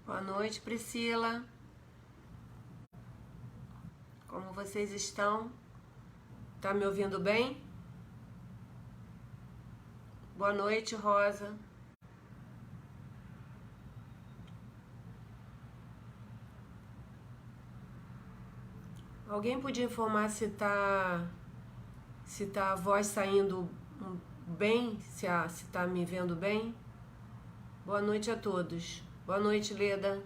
Boa noite, Priscila. Como vocês estão? Tá me ouvindo bem? Boa noite, Rosa. Alguém podia informar se tá a voz saindo bem, se tá me vendo bem? Boa noite a todos. Boa noite, Leda.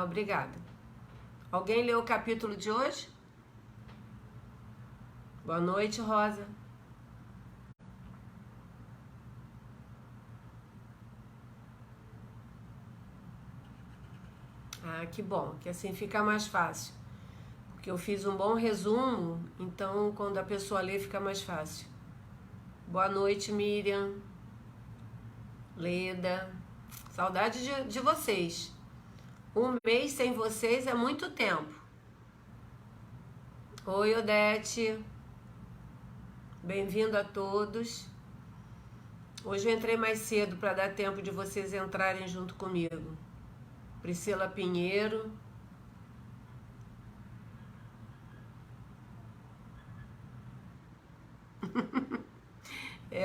Obrigada. Alguém leu o capítulo de hoje? Boa noite, Rosa. Que bom, que assim fica mais fácil. Porque eu fiz um bom resumo, então quando a pessoa lê fica mais fácil. Boa noite, Miriam. Leda. Saudade de vocês. Um mês sem vocês é muito tempo. Oi, Odete. Bem-vindo a todos. Hoje eu entrei mais cedo para dar tempo de vocês entrarem junto comigo. Priscila Pinheiro.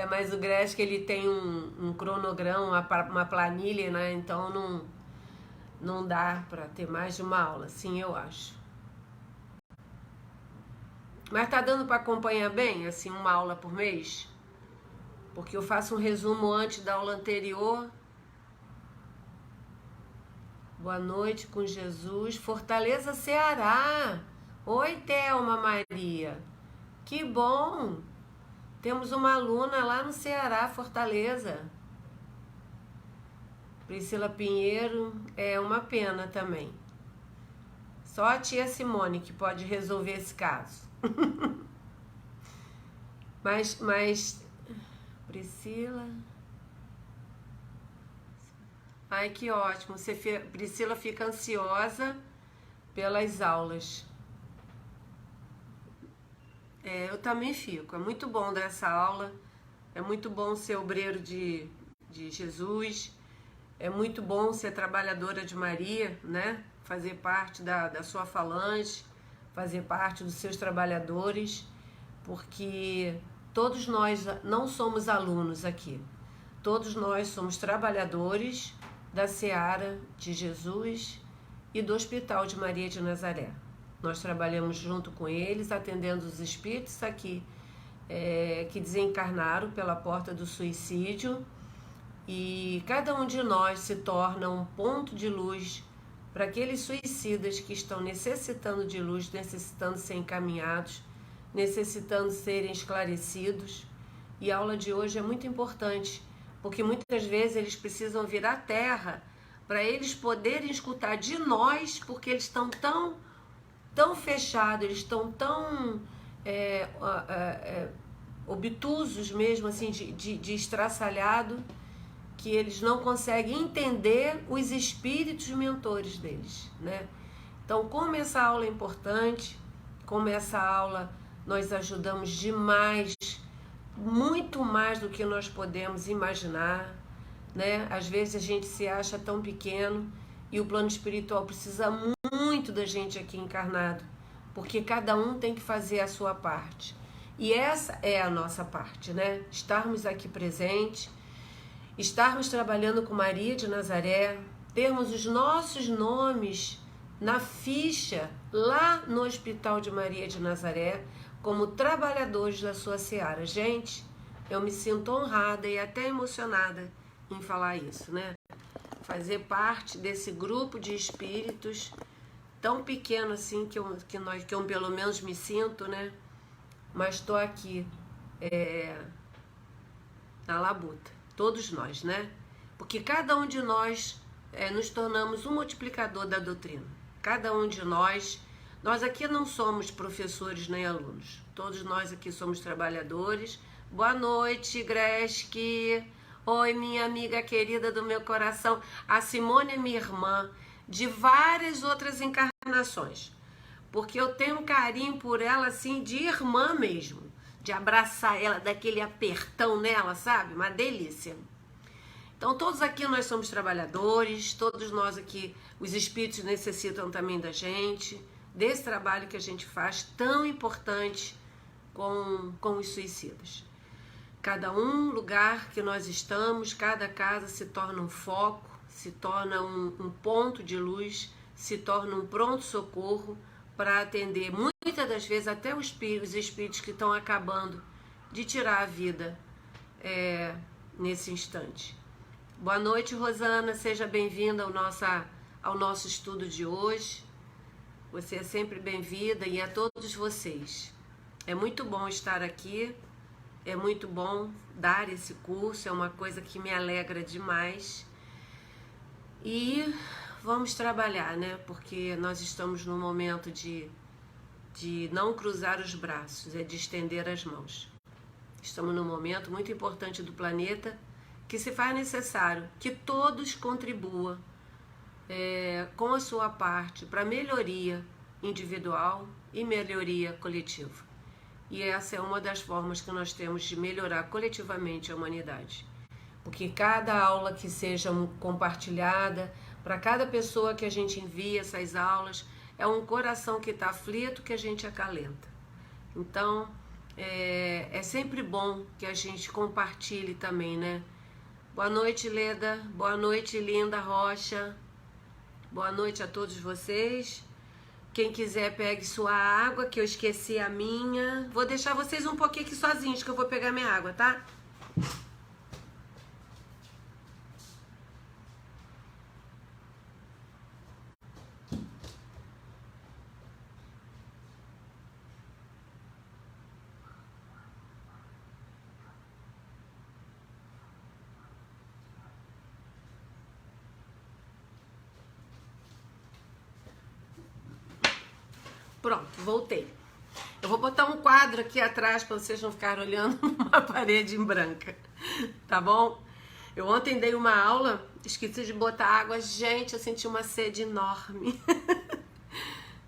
Mas o Gresc, ele tem um cronograma, uma planilha, né? Então não dá para ter mais de uma aula, sim, eu acho. Mas tá dando para acompanhar bem, assim, uma aula por mês? Porque eu faço um resumo antes da aula anterior. Boa noite com Jesus. Fortaleza, Ceará. Oi, Thelma Maria. Que bom. Temos uma aluna lá no Ceará, Fortaleza. Priscila Pinheiro, é uma pena também. Só a tia Simone que pode resolver esse caso. mas Priscila... Ai, que ótimo. Priscila fica ansiosa pelas aulas. Eu também fico. É muito bom dar essa aula. É muito bom ser obreiro de Jesus. É muito bom ser trabalhadora de Maria, né? Fazer parte da sua falange, fazer parte dos seus trabalhadores, porque todos nós não somos alunos aqui. Todos nós somos trabalhadores da Seara de Jesus e do Hospital de Maria de Nazaré. Nós trabalhamos junto com eles, atendendo os espíritos aqui que desencarnaram pela porta do suicídio, e cada um de nós se torna um ponto de luz para aqueles suicidas que estão necessitando de luz, necessitando ser encaminhados, necessitando serem esclarecidos. E a aula de hoje é muito importante, porque muitas vezes eles precisam vir à Terra para eles poderem escutar de nós, porque eles estão tão fechados, eles estão tão obtusos mesmo, assim, de estraçalhado, que eles não conseguem entender os espíritos mentores deles, né? Então, como essa aula é importante, como essa aula nós ajudamos demais, muito mais do que nós podemos imaginar, né? Às vezes a gente se acha tão pequeno e o plano espiritual precisa muito da gente aqui encarnado, porque cada um tem que fazer a sua parte. E essa é a nossa parte, né? Estarmos aqui presentes, estarmos trabalhando com Maria de Nazaré, termos os nossos nomes na ficha lá no Hospital de Maria de Nazaré, como trabalhadores da sua seara. Gente, eu me sinto honrada e até emocionada em falar isso, né? Fazer parte desse grupo de espíritos tão pequeno assim que eu pelo menos me sinto, né? Mas estou aqui na labuta, todos nós, né? Porque cada um de nós nos tornamos um multiplicador da doutrina. Cada um de nós aqui não somos professores nem alunos, todos nós aqui somos trabalhadores. Boa noite, Gresc. Oi, minha amiga querida do meu coração. A Simone é minha irmã de várias outras encarnações. porque eu tenho um carinho por ela assim de irmã mesmo, de abraçar ela, daquele apertão nela, sabe? Uma delícia. Então todos aqui nós somos trabalhadores, todos nós aqui, os espíritos necessitam também da gente, desse trabalho que a gente faz tão importante com os suicidas. Cada lugar que nós estamos, cada casa se torna um foco, se torna um ponto de luz, se torna um pronto-socorro para atender muitas das vezes até os espíritos que estão acabando de tirar a vida nesse instante. Boa noite, Rosana, seja bem-vinda ao nosso estudo de hoje. Você é sempre bem-vinda e a todos vocês. É muito bom estar aqui, é muito bom dar esse curso, é uma coisa que me alegra demais. E vamos trabalhar, né? Porque nós estamos num momento de não cruzar os braços, de estender as mãos. Estamos num momento muito importante do planeta que se faz necessário que todos contribuam com a sua parte para melhoria individual e melhoria coletiva. E essa é uma das formas que nós temos de melhorar coletivamente a humanidade. Porque cada aula que seja compartilhada, para cada pessoa que a gente envia essas aulas, é um coração que está aflito que a gente acalenta. Então, é sempre bom que a gente compartilhe também, né? Boa noite, Leda. Boa noite, Linda Rocha. Boa noite a todos vocês. Quem quiser, pegue sua água, que eu esqueci a minha. Vou deixar vocês um pouquinho aqui sozinhos, que eu vou pegar minha água, tá? Pronto, voltei. Eu vou botar um quadro aqui atrás para vocês não ficarem olhando uma parede em branca, tá bom? Eu ontem dei uma aula, esqueci de botar água. Gente, eu senti uma sede enorme.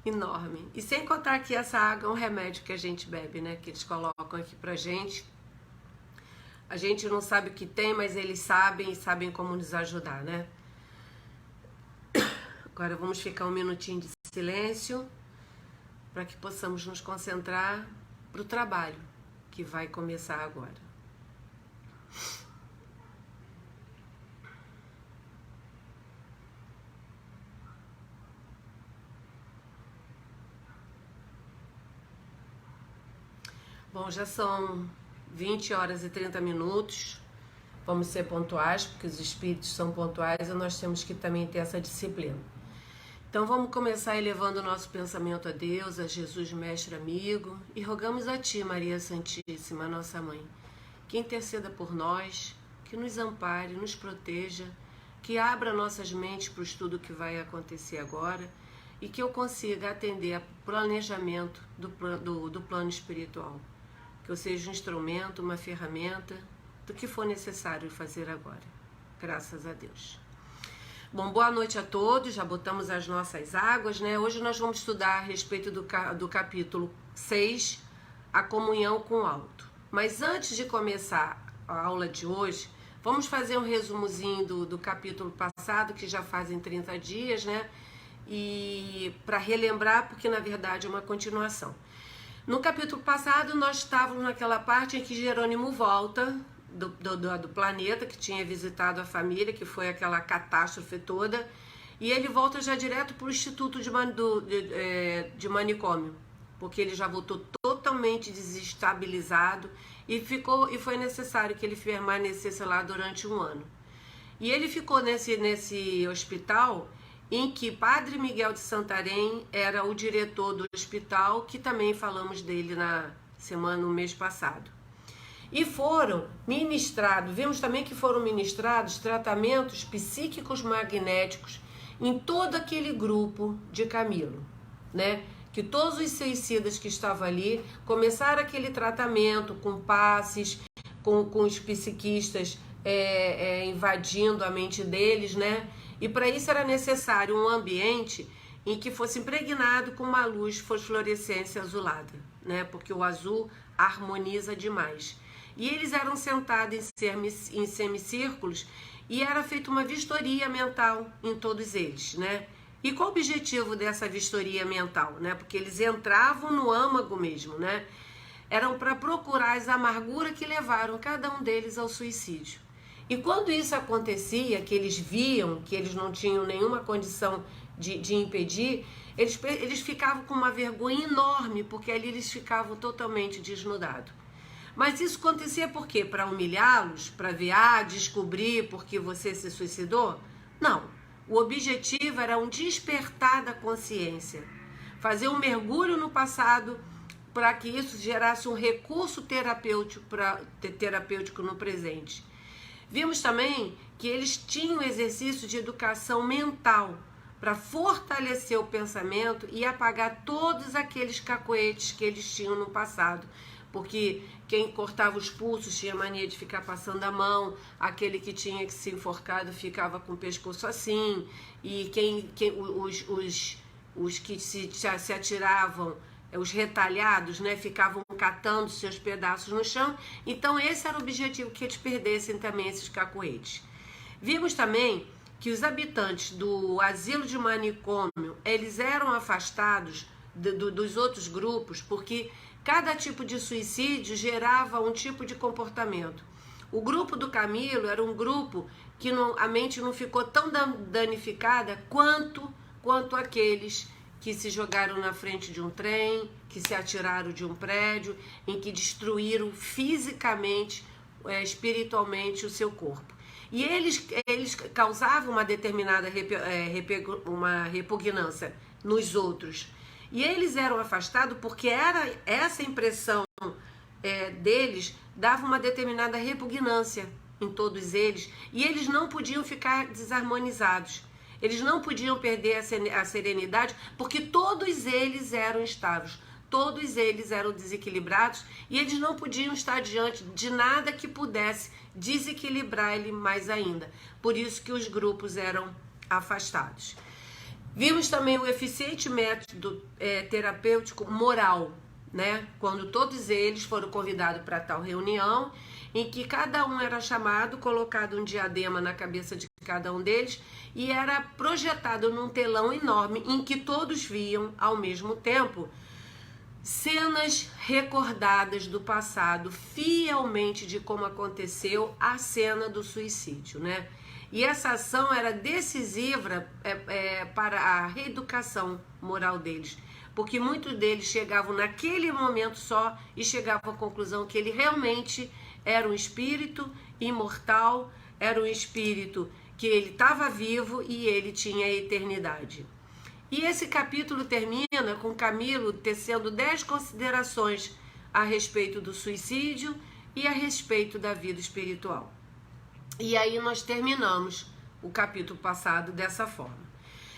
Enorme. E sem contar que essa água é um remédio que a gente bebe, né? Que eles colocam aqui pra gente. A gente não sabe o que tem, mas eles sabem e sabem como nos ajudar, né? Agora vamos ficar um minutinho de silêncio para que possamos nos concentrar para o trabalho que vai começar agora. Bom, já são 20 horas e 30 minutos. Vamos ser pontuais, porque os espíritos são pontuais e nós temos que também ter essa disciplina. Então vamos começar elevando o nosso pensamento a Deus, a Jesus, mestre amigo, e rogamos a Ti, Maria Santíssima, nossa Mãe, que interceda por nós, que nos ampare, nos proteja, que abra nossas mentes para o estudo que vai acontecer agora e que eu consiga atender ao planejamento do plano espiritual. Que eu seja um instrumento, uma ferramenta do que for necessário fazer agora. Graças a Deus. Bom, boa noite a todos, já botamos as nossas águas, né? Hoje nós vamos estudar a respeito do capítulo 6, a comunhão com o alto. Mas antes de começar a aula de hoje, vamos fazer um resumozinho do capítulo passado, que já fazem 30 dias, né? E para relembrar, porque na verdade é uma continuação. No capítulo passado, nós estávamos naquela parte em que Jerônimo volta do planeta, que tinha visitado a família, que foi aquela catástrofe toda, e ele volta já direto para o Instituto de Manicômio, porque ele já voltou totalmente desestabilizado e foi necessário que ele permanecesse lá durante 1 ano. E ele ficou nesse hospital em que Padre Miguel de Santarém era o diretor do hospital, que também falamos dele no mês passado. E foram ministrados, vimos também que foram ministrados tratamentos psíquicos magnéticos em todo aquele grupo de Camilo, né? Que todos os suicidas que estavam ali começaram aquele tratamento com passes, com os psiquistas invadindo a mente deles, né? E para isso era necessário um ambiente em que fosse impregnado com uma luz fosforescência azulada, né? Porque o azul harmoniza demais. E eles eram sentados em semicírculos e era feita uma vistoria mental em todos eles, né? E qual o objetivo dessa vistoria mental, né? Porque eles entravam no âmago mesmo, né? Eram para procurar as amarguras que levaram cada um deles ao suicídio. E quando isso acontecia, que eles viam que eles não tinham nenhuma condição de impedir, eles ficavam com uma vergonha enorme, porque ali eles ficavam totalmente desnudados. Mas isso acontecia por quê? Para humilhá-los? Para ver, descobrir por que você se suicidou? Não. O objetivo era um despertar da consciência. Fazer um mergulho no passado para que isso gerasse um recurso terapêutico no presente. Vimos também que eles tinham exercício de educação mental para fortalecer o pensamento e apagar todos aqueles cacoetes que eles tinham no passado. Porque quem cortava os pulsos tinha mania de ficar passando a mão, aquele que tinha que se enforcado ficava com o pescoço assim, e os que se atiravam, os retalhados, né, ficavam catando seus pedaços no chão. Então esse era o objetivo, que eles perdessem também esses cacoetes. Vimos também que os habitantes do asilo de manicômio, eles eram afastados dos outros grupos, porque cada tipo de suicídio gerava um tipo de comportamento. O grupo do Camilo era um grupo que a mente não ficou tão danificada quanto aqueles que se jogaram na frente de um trem, que se atiraram de um prédio, em que destruíram fisicamente, espiritualmente o seu corpo. E eles causavam uma determinada uma repugnância nos outros. E eles eram afastados porque era essa impressão deles dava uma determinada repugnância em todos eles. E eles não podiam ficar desarmonizados. Eles não podiam perder a serenidade, porque todos eles eram estáveis. Todos eles eram desequilibrados e eles não podiam estar diante de nada que pudesse desequilibrar ele mais ainda. Por isso que os grupos eram afastados. Vimos também o eficiente método terapêutico moral, né? Quando todos eles foram convidados para tal reunião, em que cada um era chamado, colocado um diadema na cabeça de cada um deles e era projetado num telão enorme em que todos viam ao mesmo tempo cenas recordadas do passado, fielmente de como aconteceu a cena do suicídio, né? E essa ação era decisiva para a reeducação moral deles, porque muitos deles chegavam naquele momento só e chegavam à conclusão que ele realmente era um espírito imortal, era um espírito que ele estava vivo e ele tinha a eternidade. E esse capítulo termina com Camilo tecendo 10 considerações a respeito do suicídio e a respeito da vida espiritual. E aí nós terminamos o capítulo passado dessa forma.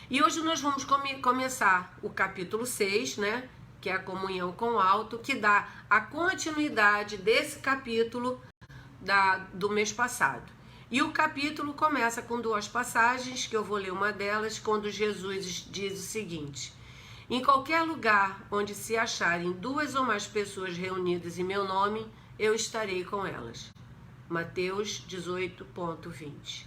E hoje nós vamos começar o capítulo 6, né? Que é a comunhão com o alto, que dá a continuidade desse capítulo do mês passado. E o capítulo começa com 2 passagens, que eu vou ler uma delas, quando Jesus diz o seguinte: em qualquer lugar onde se acharem 2 ou mais pessoas reunidas em meu nome, eu estarei com elas. Mateus 18,20.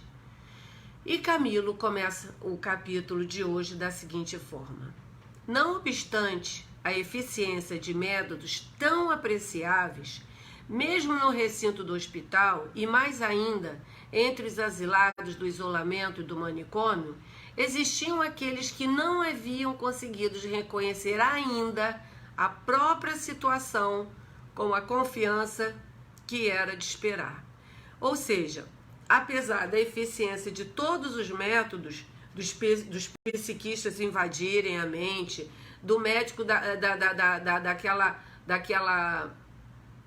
E Camilo começa o capítulo de hoje da seguinte forma: não obstante a eficiência de métodos tão apreciáveis, mesmo no recinto do hospital e mais ainda entre os asilados do isolamento e do manicômio, existiam aqueles que não haviam conseguido reconhecer ainda a própria situação com a confiança que era de esperar. Ou seja, apesar da eficiência de todos os métodos, dos psiquistas invadirem a mente, do médico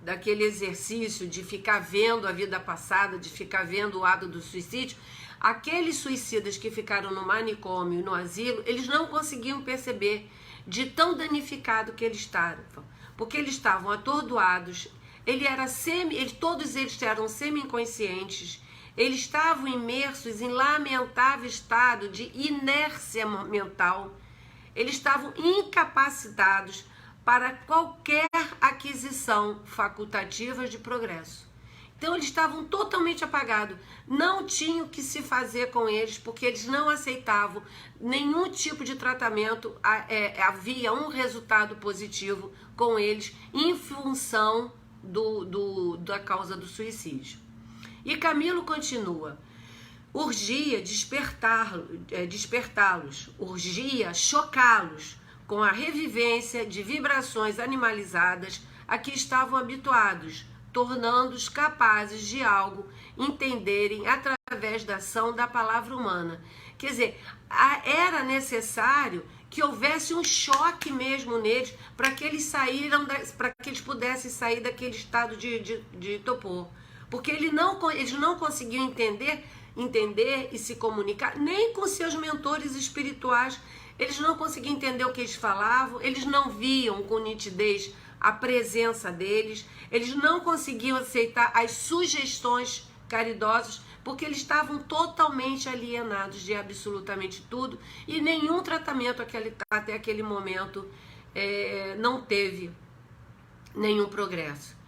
daquele exercício de ficar vendo a vida passada, de ficar vendo o ato do suicídio, aqueles suicidas que ficaram no manicômio e no asilo, eles não conseguiam perceber de tão danificado que eles estavam, porque eles estavam atordoados, todos eles eram semi-inconscientes, eles estavam imersos em lamentável estado de inércia mental. eles estavam incapacitados para qualquer aquisição facultativa de progresso. Então eles estavam totalmente apagados, não tinham o que se fazer com eles, porque eles não aceitavam nenhum tipo de tratamento, havia um resultado positivo com eles em função da causa do suicídio. E Camilo continua: urgia despertá-los, urgia chocá-los com a revivência de vibrações animalizadas a que estavam habituados, tornando-os capazes de algo entenderem através da ação da palavra humana. Quer dizer, era necessário que houvesse um choque mesmo neles para que eles pudessem sair daquele estado de torpor. Porque eles não conseguiam entender e se comunicar, nem com seus mentores espirituais. Eles não conseguiam entender o que eles falavam, eles não viam com nitidez a presença deles, eles não conseguiam aceitar as sugestões caridosas, porque eles estavam totalmente alienados de absolutamente tudo, e nenhum tratamento até aquele momento não teve nenhum progresso.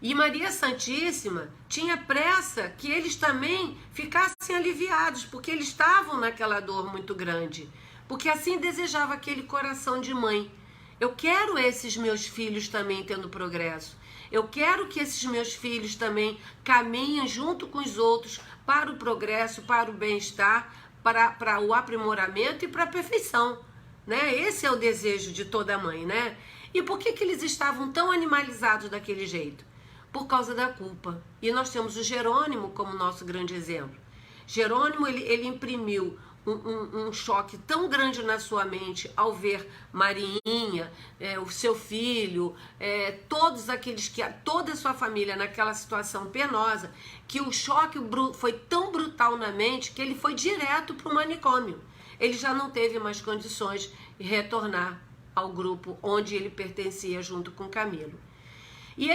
E Maria Santíssima tinha pressa que eles também ficassem aliviados, porque eles estavam naquela dor muito grande, porque assim desejava aquele coração de mãe. Eu quero esses meus filhos também tendo progresso. Eu quero que esses meus filhos também caminhem junto com os outros para o progresso, para o bem-estar, para o aprimoramento e para a perfeição, né? Esse é o desejo de toda mãe, né? E por que eles estavam tão animalizados daquele jeito? Por causa da culpa. E nós temos o Jerônimo como nosso grande exemplo. Jerônimo, ele imprimiu um choque tão grande na sua mente ao ver Mariinha, o seu filho, toda a sua família naquela situação penosa, que o choque foi tão brutal na mente que ele foi direto para o manicômio. Ele já não teve mais condições de retornar ao grupo onde ele pertencia junto com Camilo. E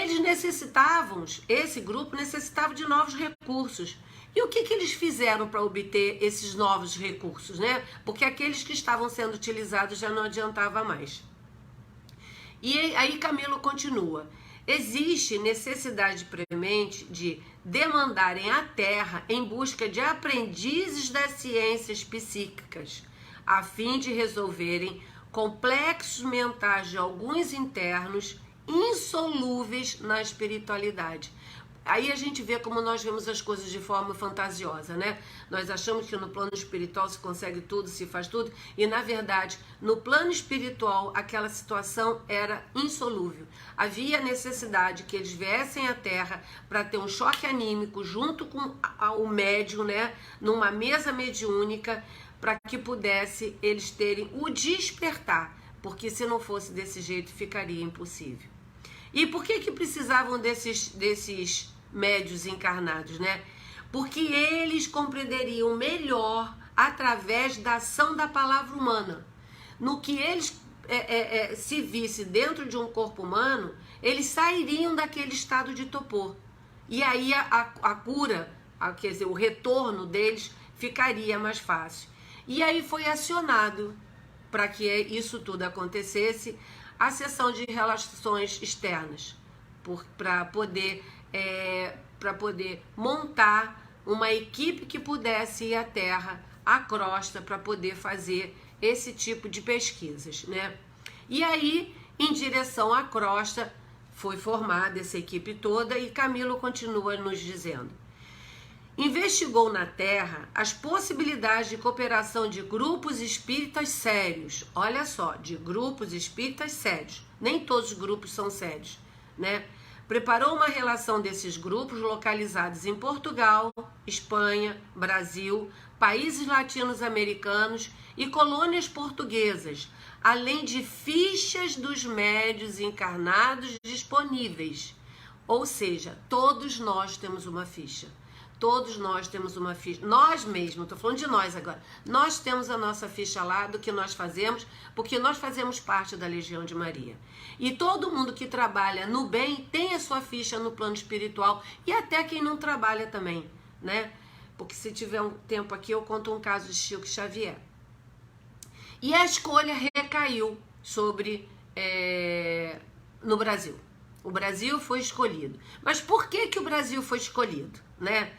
esse grupo necessitava de novos recursos. E o que eles fizeram para obter esses novos recursos, né? Porque aqueles que estavam sendo utilizados já não adiantava mais. E aí Camilo continua: existe necessidade premente de demandarem a Terra em busca de aprendizes das ciências psíquicas, a fim de resolverem complexos mentais de alguns internos insolúveis na espiritualidade. Aí a gente vê como nós vemos as coisas de forma fantasiosa, né? Nós achamos que no plano espiritual se consegue tudo, se faz tudo, e na verdade, no plano espiritual, aquela situação era insolúvel. Havia necessidade que eles viessem à Terra para ter um choque anímico junto com o médium, né? Numa mesa mediúnica, para que pudesse eles terem o despertar, porque se não fosse desse jeito ficaria impossível. E por que precisavam desses médios encarnados, né? Porque eles compreenderiam melhor através da ação da palavra humana. No que eles se vissem dentro de um corpo humano, eles sairiam daquele estado de torpor. E aí a cura, quer dizer, o retorno deles ficaria mais fácil. E aí foi acionado, para que isso tudo acontecesse, a sessão de relações externas, para poder montar uma equipe que pudesse ir à Terra, à crosta, para poder fazer esse tipo de pesquisas, né? E aí, em direção à crosta, foi formada essa equipe toda, e Camilo continua nos dizendo: investigou na Terra as possibilidades de cooperação de grupos espíritas sérios. Olha só, de grupos espíritas sérios. Nem todos os grupos são sérios, né? Preparou uma relação desses grupos localizados em Portugal, Espanha, Brasil, países latino-americanos e colônias portuguesas, além de fichas dos médios encarnados disponíveis. Ou seja, todos nós temos uma ficha. Todos nós temos uma ficha, nós mesmos, estou falando de nós agora, nós temos a nossa ficha lá do que nós fazemos, porque nós fazemos parte da Legião de Maria. E todo mundo que trabalha no bem tem a sua ficha no plano espiritual, e até quem não trabalha também, né? Porque se tiver um tempo aqui eu conto um caso de Chico Xavier. E a escolha recaiu sobre no Brasil. O Brasil foi escolhido. Mas por que o Brasil foi escolhido, né?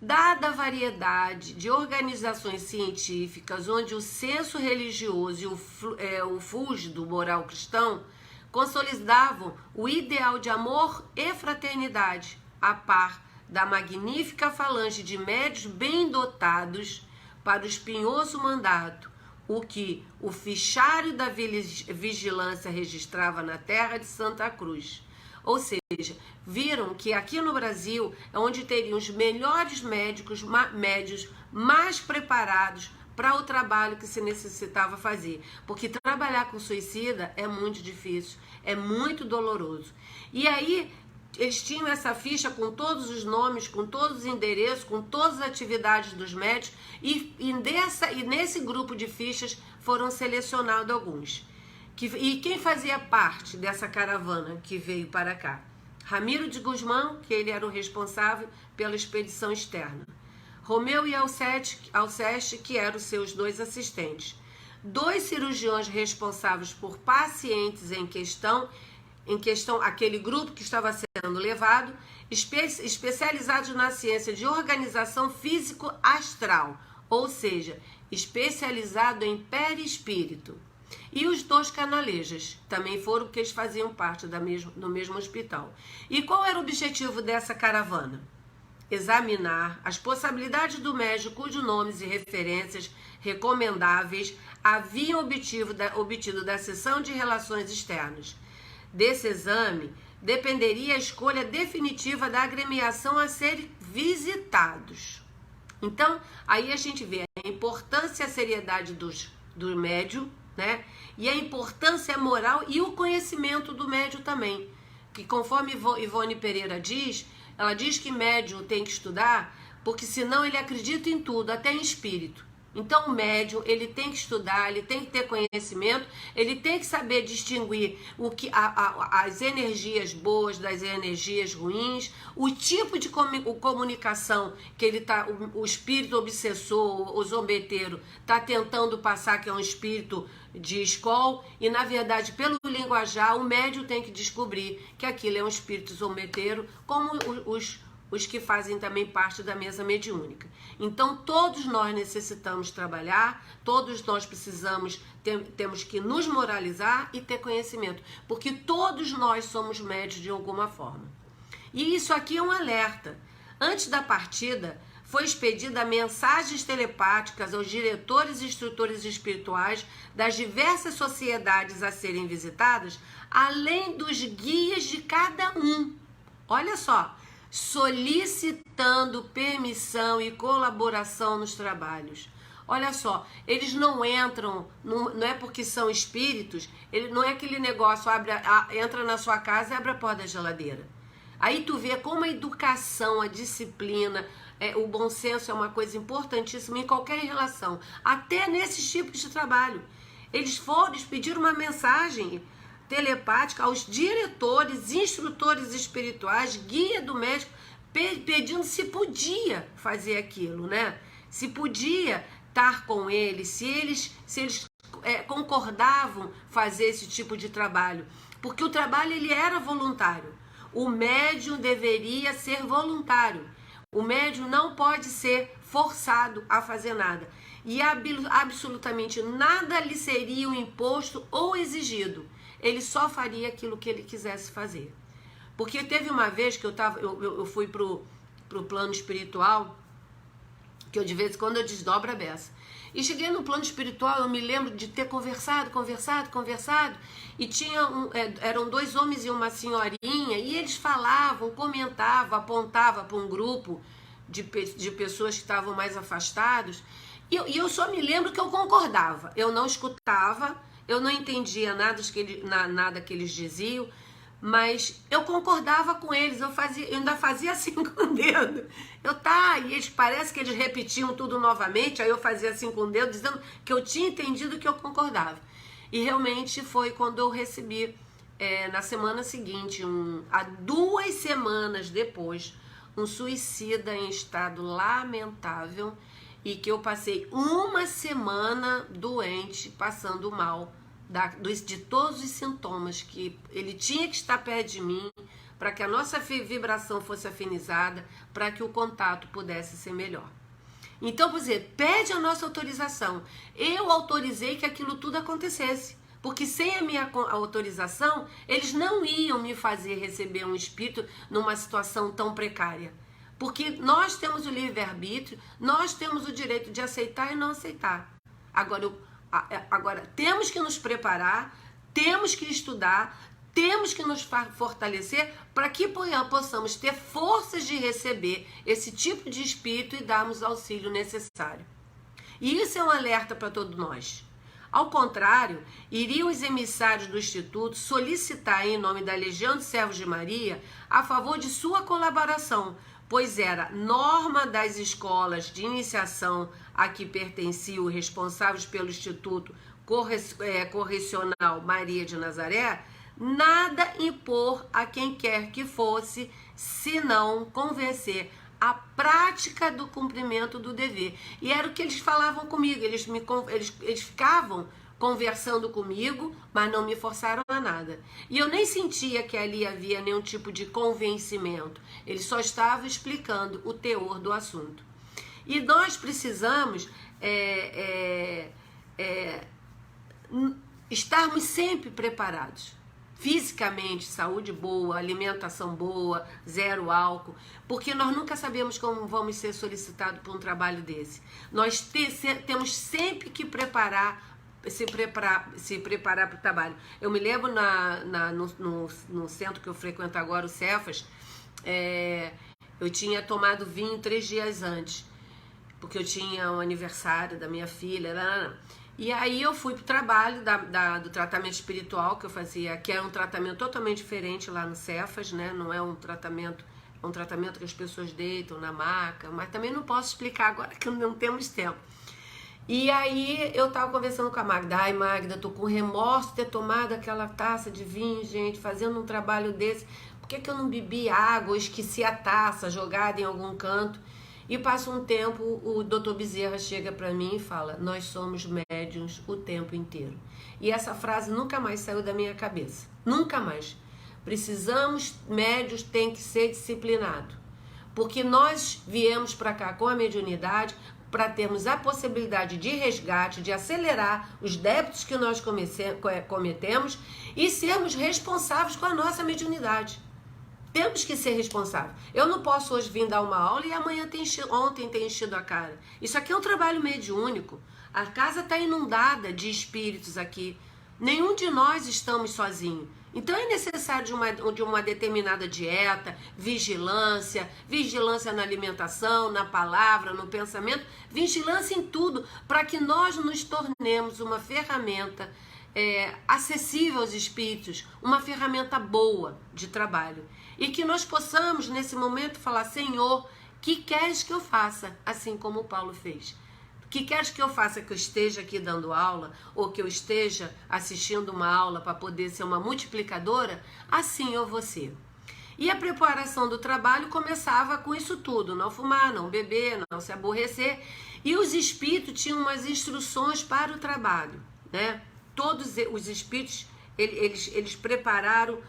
Dada a variedade de organizações científicas onde o senso religioso e o fúlgido moral cristão consolidavam o ideal de amor e fraternidade, a par da magnífica falange de médios bem dotados para o espinhoso mandato, o que o fichário da vigilância registrava na terra de Santa Cruz. Ou seja, viram que aqui no Brasil é onde teriam os melhores médios mais preparados para o trabalho que se necessitava fazer. Porque trabalhar com suicida é muito difícil, é muito doloroso. E aí eles tinham essa ficha com todos os nomes, com todos os endereços, com todas as atividades dos médicos, e nesse grupo de fichas foram selecionados alguns. E quem fazia parte dessa caravana que veio para cá? Ramiro de Guzmán, que ele era o responsável pela expedição externa. Romeu e Alceste, que eram os seus 2 assistentes. 2 cirurgiões responsáveis por pacientes em questão, aquele grupo que estava sendo levado, especializados na ciência de organização físico-astral, ou seja, especializado em perispírito. E os 2 canalejas também foram, porque eles faziam parte do mesmo hospital. E qual era o objetivo dessa caravana? Examinar as possibilidades do médico cujos nomes e referências recomendáveis haviam obtido da seção de relações externas. Desse exame dependeria a escolha definitiva da agremiação a ser visitados. Então, aí a gente vê a importância e a seriedade do médium, né? E a importância moral e o conhecimento do médium também. Que conforme Ivone Pereira diz, ela diz que médium tem que estudar, porque senão ele acredita em tudo, até em espírito. Então o médium, ele tem que estudar, ele tem que ter conhecimento, ele tem que saber distinguir as energias boas das energias ruins, o tipo de comunicação que o espírito obsessor, o zombeteiro, está tentando passar, que é um espírito de escola, e na verdade, pelo linguajar, o médium tem que descobrir que aquilo é um espírito zombeteiro, como os que fazem também parte da mesa mediúnica. Então, todos nós necessitamos trabalhar, todos nós temos que nos moralizar e ter conhecimento, porque todos nós somos médios de alguma forma. E isso aqui é um alerta. Antes da partida, foi expedida mensagens telepáticas aos diretores e instrutores espirituais das diversas sociedades a serem visitadas, além dos guias de cada um. Olha só, solicitando permissão e colaboração nos trabalhos. Olha só, eles não entram, não é porque são espíritos, não é aquele negócio, entra na sua casa e abre a porta da geladeira. Aí tu vê como a educação, a disciplina, o bom senso é uma coisa importantíssima em qualquer relação, até nesses tipos de trabalho. Eles pediram uma mensagem telepática aos diretores, instrutores espirituais, guia do médico, pedindo se podia fazer aquilo, né? Se podia estar com eles, se eles concordavam fazer esse tipo de trabalho, porque o trabalho ele era voluntário. O médium deveria ser voluntário. O médium não pode ser forçado a fazer nada. E absolutamente nada lhe seria imposto ou exigido. Ele só faria aquilo que ele quisesse fazer. Porque teve uma vez que eu fui pro plano espiritual, que eu de vez em quando eu desdobro a beça. E cheguei no plano espiritual, eu me lembro de ter conversado, e eram 2 homens e uma senhorinha, e eles falavam, comentavam, apontavam para um grupo de pessoas que estavam mais afastados, e eu só me lembro que eu concordava, eu não escutava, eu não entendia nada que eles diziam, mas eu concordava com eles, eu ainda fazia assim com o dedo. E eles parece que eles repetiam tudo novamente, aí eu fazia assim com o dedo, dizendo que eu tinha entendido que eu concordava. E realmente foi quando eu recebi, na semana seguinte, há 2 semanas depois, um suicida em estado lamentável, e que eu passei uma semana doente, passando mal, de todos os sintomas, que ele tinha que estar perto de mim, para que a nossa vibração fosse afinizada, para que o contato pudesse ser melhor. Então, por exemplo, pede a nossa autorização. Eu autorizei que aquilo tudo acontecesse, porque sem a minha autorização, eles não iam me fazer receber um espírito numa situação tão precária. Porque nós temos o livre-arbítrio, nós temos o direito de aceitar e não aceitar. Agora, temos que nos preparar, temos que estudar, temos que nos fortalecer para que possamos ter forças de receber esse tipo de espírito e darmos o auxílio necessário. E isso é um alerta para todos nós. Ao contrário, iriam os emissários do Instituto solicitar em nome da Legião de Servos de Maria a favor de sua colaboração, pois era norma das escolas de iniciação a que pertenciam os responsáveis pelo Instituto Correcional Maria de Nazaré, nada impor a quem quer que fosse, senão convencer a prática do cumprimento do dever. E era o que eles falavam comigo, eles ficavam conversando comigo, mas não me forçaram a nada. E eu nem sentia que ali havia nenhum tipo de convencimento, eles só estavam explicando o teor do assunto. E nós precisamos estarmos sempre preparados. Fisicamente, saúde boa, alimentação boa, zero álcool, porque nós nunca sabemos como vamos ser solicitados por um trabalho desse. Nós temos sempre que se preparar para o trabalho. Eu me lembro no centro que eu frequento agora, o Cefas, eu tinha tomado vinho 3 dias antes, porque eu tinha um aniversário da minha filha, e aí eu fui pro trabalho do tratamento espiritual que eu fazia, que era um tratamento totalmente diferente lá no Cefas, né? Não é um tratamento, é um tratamento que as pessoas deitam na maca, mas também não posso explicar agora que não temos tempo. E aí eu tava conversando com a Magda, ai Magda, tô com remorso de ter tomado aquela taça de vinho, gente, fazendo um trabalho desse, por que eu não bebi água, eu esqueci a taça jogada em algum canto? E passa um tempo, o Dr. Bezerra chega para mim e fala, nós somos médiuns o tempo inteiro. E essa frase nunca mais saiu da minha cabeça, nunca mais. Precisamos, médiuns tem que ser disciplinado, porque nós viemos para cá com a mediunidade para termos a possibilidade de resgate, de acelerar os débitos que nós cometemos e sermos responsáveis com a nossa mediunidade. Temos que ser responsáveis. Eu não posso hoje vir dar uma aula e amanhã ontem ter enchido a cara. Isso aqui é um trabalho mediúnico. A casa está inundada de espíritos aqui. Nenhum de nós estamos sozinhos. Então é necessário de uma determinada dieta, vigilância na alimentação, na palavra, no pensamento, vigilância em tudo, para que nós nos tornemos uma ferramenta acessível aos espíritos, uma ferramenta boa de trabalho. E que nós possamos, nesse momento, falar, Senhor, que queres que eu faça? Assim como o Paulo fez. Que queres que eu faça? Que eu esteja aqui dando aula, ou que eu esteja assistindo uma aula para poder ser uma multiplicadora? Assim eu vou ser. E a preparação do trabalho começava com isso tudo, não fumar, não beber, não se aborrecer. E os espíritos tinham umas instruções para o trabalho, né? Todos os espíritos, eles prepararam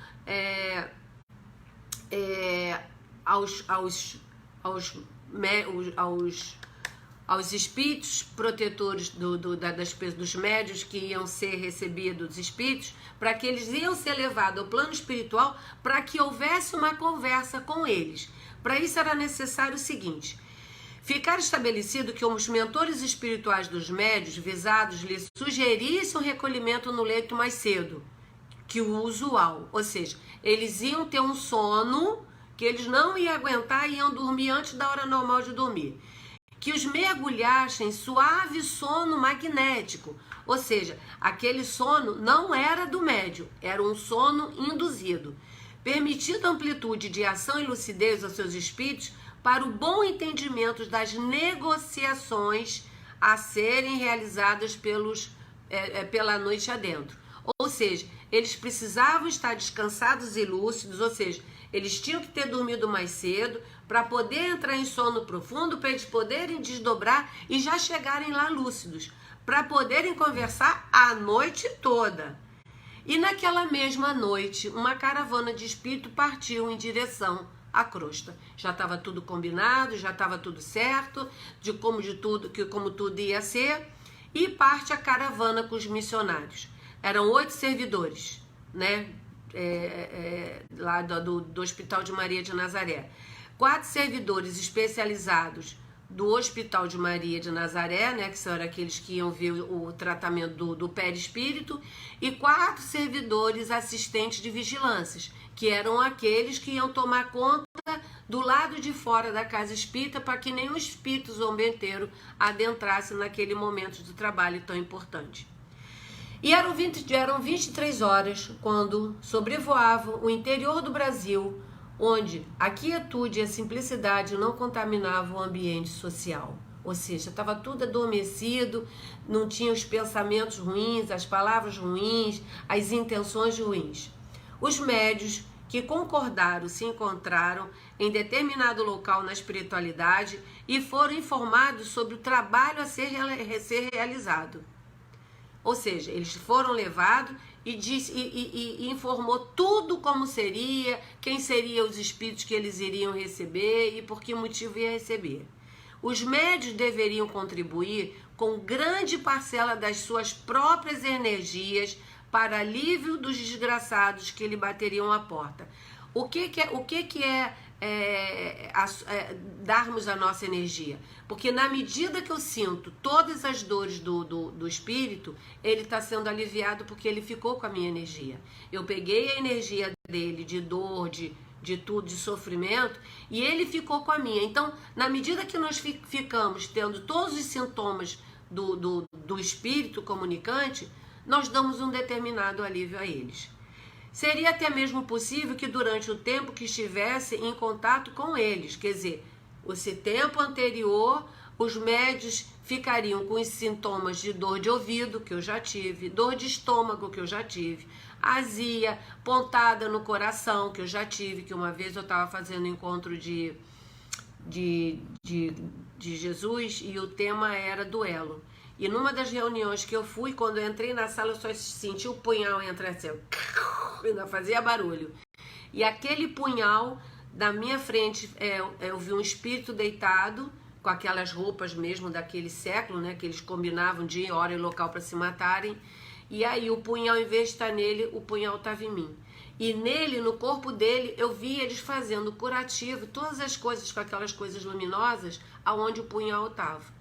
aos espíritos protetores dos médiuns que iam ser recebidos dos espíritos, para que eles iam ser levados ao plano espiritual, para que houvesse uma conversa com eles. Para isso era necessário o seguinte: ficar estabelecido que os mentores espirituais dos médiuns visados lhes sugerissem o recolhimento no leito mais cedo que o usual, ou seja, eles iam ter um sono que eles não iam aguentar e iam dormir antes da hora normal de dormir. Que os mergulhassem em suave sono magnético, ou seja, aquele sono não era do médium, era um sono induzido, permitindo amplitude de ação e lucidez aos seus espíritos para o bom entendimento das negociações a serem realizadas pela noite adentro. Ou seja, eles precisavam estar descansados e lúcidos, ou seja, eles tinham que ter dormido mais cedo, para poder entrar em sono profundo, para eles poderem desdobrar e já chegarem lá lúcidos, para poderem conversar a noite toda. E naquela mesma noite, uma caravana de espírito partiu em direção à crosta. Já estava tudo combinado, já estava tudo certo, como tudo ia ser, e parte a caravana com os missionários. Eram 8 servidores, né? Lá do Hospital de Maria de Nazaré. 4 servidores especializados do Hospital de Maria de Nazaré, né, que são aqueles que iam ver o tratamento do perispírito, e 4 servidores assistentes de vigilâncias, que eram aqueles que iam tomar conta do lado de fora da casa espírita para que nenhum espírito zombeteiro adentrasse naquele momento de trabalho tão importante. E eram 23 horas quando sobrevoavam o interior do Brasil, onde a quietude e a simplicidade não contaminavam o ambiente social. Ou seja, estava tudo adormecido, não tinha os pensamentos ruins, as palavras ruins, as intenções ruins. Os médios que concordaram se encontraram em determinado local na espiritualidade e foram informados sobre o trabalho a ser realizado. Ou seja, eles foram levados e informou tudo como seria, quem seriam os espíritos que eles iriam receber e por que motivo ia receber. Os médios deveriam contribuir com grande parcela das suas próprias energias para alívio dos desgraçados que lhe bateriam a porta. O que é darmos a nossa energia? Porque na medida que eu sinto todas as dores do espírito, ele está sendo aliviado porque ele ficou com a minha energia. Eu peguei a energia dele de dor, de tudo, de sofrimento, e ele ficou com a minha. Então, na medida que nós ficamos tendo todos os sintomas do espírito comunicante, nós damos um determinado alívio a eles. Seria até mesmo possível que durante o tempo que estivesse em contato com eles, quer dizer, esse tempo anterior, os médios ficariam com os sintomas de dor de ouvido, que eu já tive, dor de estômago, que eu já tive, azia, pontada no coração, que eu já tive, que uma vez eu estava fazendo encontro de Jesus e o tema era duelo. E numa das reuniões que eu fui, quando eu entrei na sala, eu só senti o punhal entrar assim, ainda fazia barulho. E aquele punhal, da minha frente, eu vi um espírito deitado, com aquelas roupas mesmo daquele século, né, que eles combinavam dia, hora e local para se matarem. E aí o punhal, em vez de estar nele, o punhal estava em mim. E nele, no corpo dele, eu vi eles fazendo curativo, todas as coisas com aquelas coisas luminosas, aonde o punhal estava.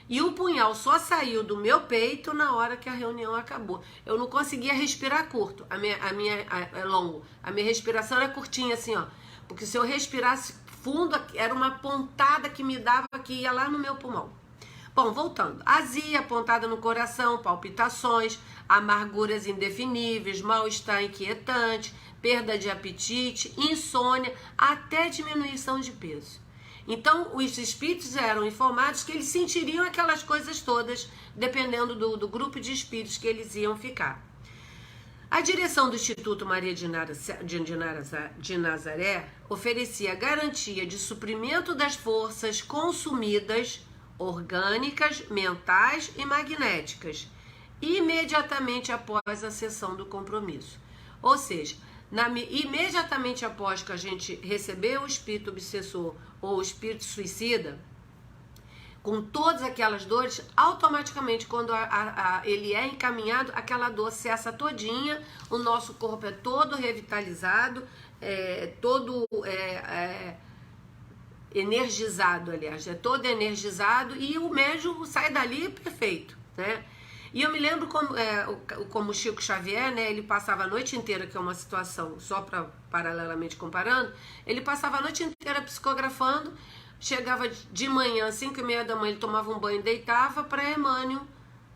E o punhal só saiu do meu peito na hora que a reunião acabou. Eu não conseguia respirar curto, longo. A minha respiração era curtinha assim, ó. Porque se eu respirasse fundo, era uma pontada que me dava, que ia lá no meu pulmão. Bom, voltando. Azia, pontada no coração, palpitações, amarguras indefiníveis, mal-estar inquietante, perda de apetite, insônia, até diminuição de peso. Então, os espíritos eram informados que eles sentiriam aquelas coisas todas, dependendo do grupo de espíritos que eles iam ficar. A direção do Instituto Maria de Nazaré oferecia garantia de suprimento das forças consumidas, orgânicas, mentais e magnéticas, imediatamente após a sessão do compromisso. Ou seja, imediatamente após que a gente recebeu o espírito obsessor ou o espírito suicida, com todas aquelas dores, automaticamente quando ele é encaminhado, aquela dor cessa todinha, o nosso corpo é todo revitalizado, todo energizado, aliás, é todo energizado e o médium sai dali perfeito, né? E eu me lembro como o Chico Xavier, né, ele passava a noite inteira, que é uma situação, só para paralelamente comparando, ele passava a noite inteira psicografando, chegava de manhã, 5h30 da manhã, ele tomava um banho e deitava para Emmanuel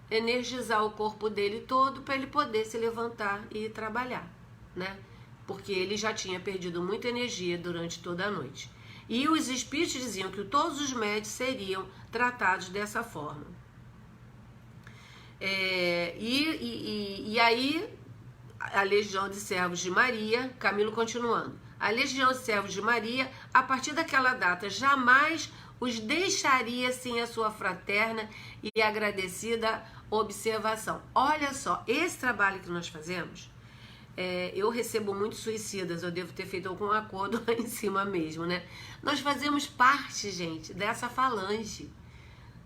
energizar o corpo dele todo, para ele poder se levantar e ir trabalhar, né? Porque ele já tinha perdido muita energia durante toda a noite. E os espíritos diziam que todos os médios seriam tratados dessa forma. E aí, a Legião de Servos de Maria, Camilo continuando, a Legião de Servos de Maria, a partir daquela data, jamais os deixaria sem a sua fraterna e agradecida observação. Olha só, esse trabalho que nós fazemos, eu recebo muitos suicidas, eu devo ter feito algum acordo lá em cima mesmo, né? Nós fazemos parte, gente, dessa falange.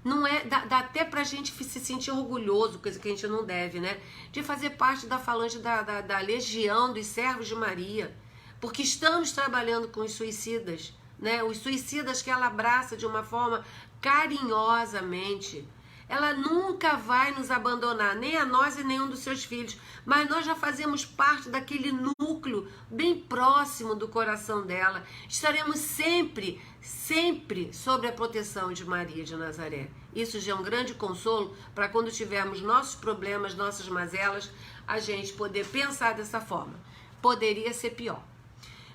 Não é, dá até pra gente se sentir orgulhoso, coisa que a gente não deve, né? De fazer parte da falange da Legião dos Servos de Maria, porque estamos trabalhando com os suicidas, né? Os suicidas que ela abraça de uma forma carinhosamente. Ela nunca vai nos abandonar, nem a nós e nenhum dos seus filhos, mas nós já fazemos parte daquele núcleo bem próximo do coração dela. Estaremos sempre, sempre sob a proteção de Maria de Nazaré. Isso já é um grande consolo para quando tivermos nossos problemas, nossas mazelas, a gente poder pensar dessa forma. Poderia ser pior.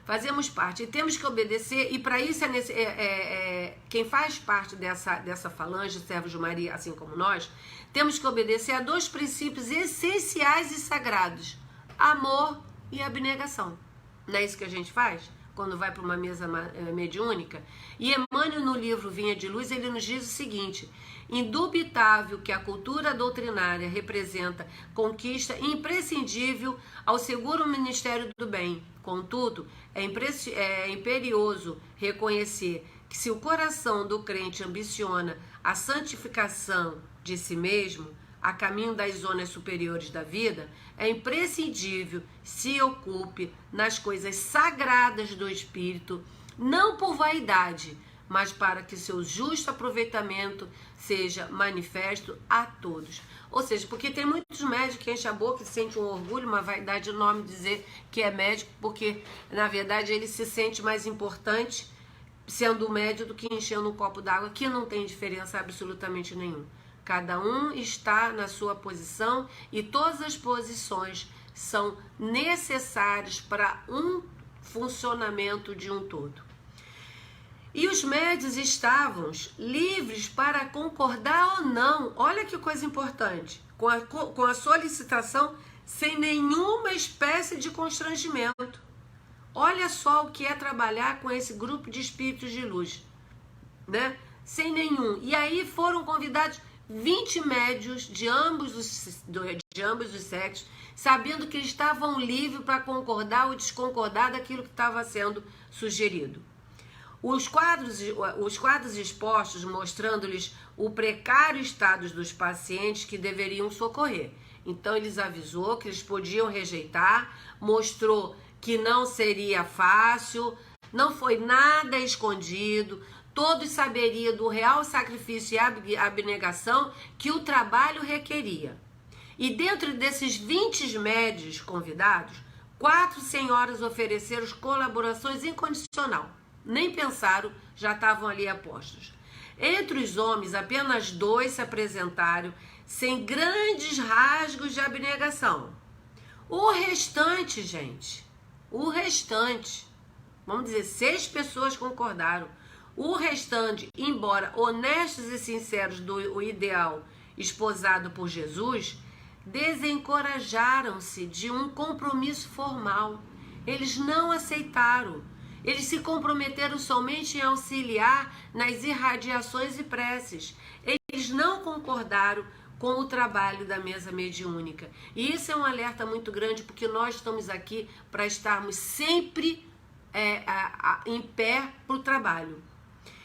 Fazemos parte e temos que obedecer, e para isso quem faz parte dessa falange de servos de Maria, assim como nós, temos que obedecer a dois princípios essenciais e sagrados: amor e abnegação. Não é isso que a gente faz quando vai para uma mesa mediúnica? E Emmanuel, no livro Vinha de Luz, ele nos diz o seguinte: indubitável que a cultura doutrinária representa conquista imprescindível ao seguro ministério do bem. Contudo, é imperioso reconhecer que se o coração do crente ambiciona a santificação de si mesmo, a caminho das zonas superiores da vida, é imprescindível se ocupe nas coisas sagradas do espírito, não por vaidade, mas para que seu justo aproveitamento seja manifesto a todos. Ou seja, porque tem muitos médicos que enchem a boca e sentem um orgulho, uma vaidade enorme dizer que é médico, porque na verdade ele se sente mais importante sendo médico do que enchendo um copo d'água, que não tem diferença absolutamente nenhuma. Cada um está na sua posição e todas as posições são necessárias para um funcionamento de um todo. E os médios estavam livres para concordar ou não, olha que coisa importante, com a solicitação sem nenhuma espécie de constrangimento. Olha só o que é trabalhar com esse grupo de espíritos de luz, né? Sem nenhum. E aí foram convidados 20 médios de ambos os sexos, sabendo que eles estavam livres para concordar ou desconcordar daquilo que estava sendo sugerido. Os quadros expostos mostrando-lhes o precário estado dos pacientes que deveriam socorrer. Então, eles avisou que eles podiam rejeitar, mostrou que não seria fácil, não foi nada escondido, todos saberiam do real sacrifício e abnegação que o trabalho requeria. E dentro desses 20 médios convidados, 4 senhoras ofereceram colaborações incondicional. Nem pensaram, já estavam ali apostos. Entre os homens, apenas 2 se apresentaram sem grandes rasgos de abnegação. O restante, gente, vamos dizer, 6 pessoas concordaram. O restante, embora honestos e sinceros do ideal esposado por Jesus, desencorajaram-se de um compromisso formal. Eles não aceitaram. Eles se comprometeram somente em auxiliar nas irradiações e preces. Eles não concordaram com o trabalho da mesa mediúnica. E isso é um alerta muito grande, porque nós estamos aqui para estarmos sempre em pé para o trabalho.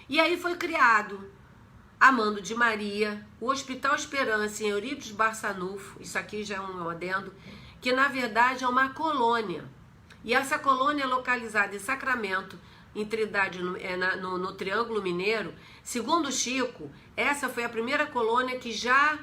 E aí foi criado, a mando de Maria, o Hospital Esperança em Eurípides Barçanufo, isso aqui já é um adendo, que na verdade é uma colônia. E essa colônia é localizada em Sacramento, em Trindade, no Triângulo Mineiro. Segundo Chico, essa foi a primeira colônia, que já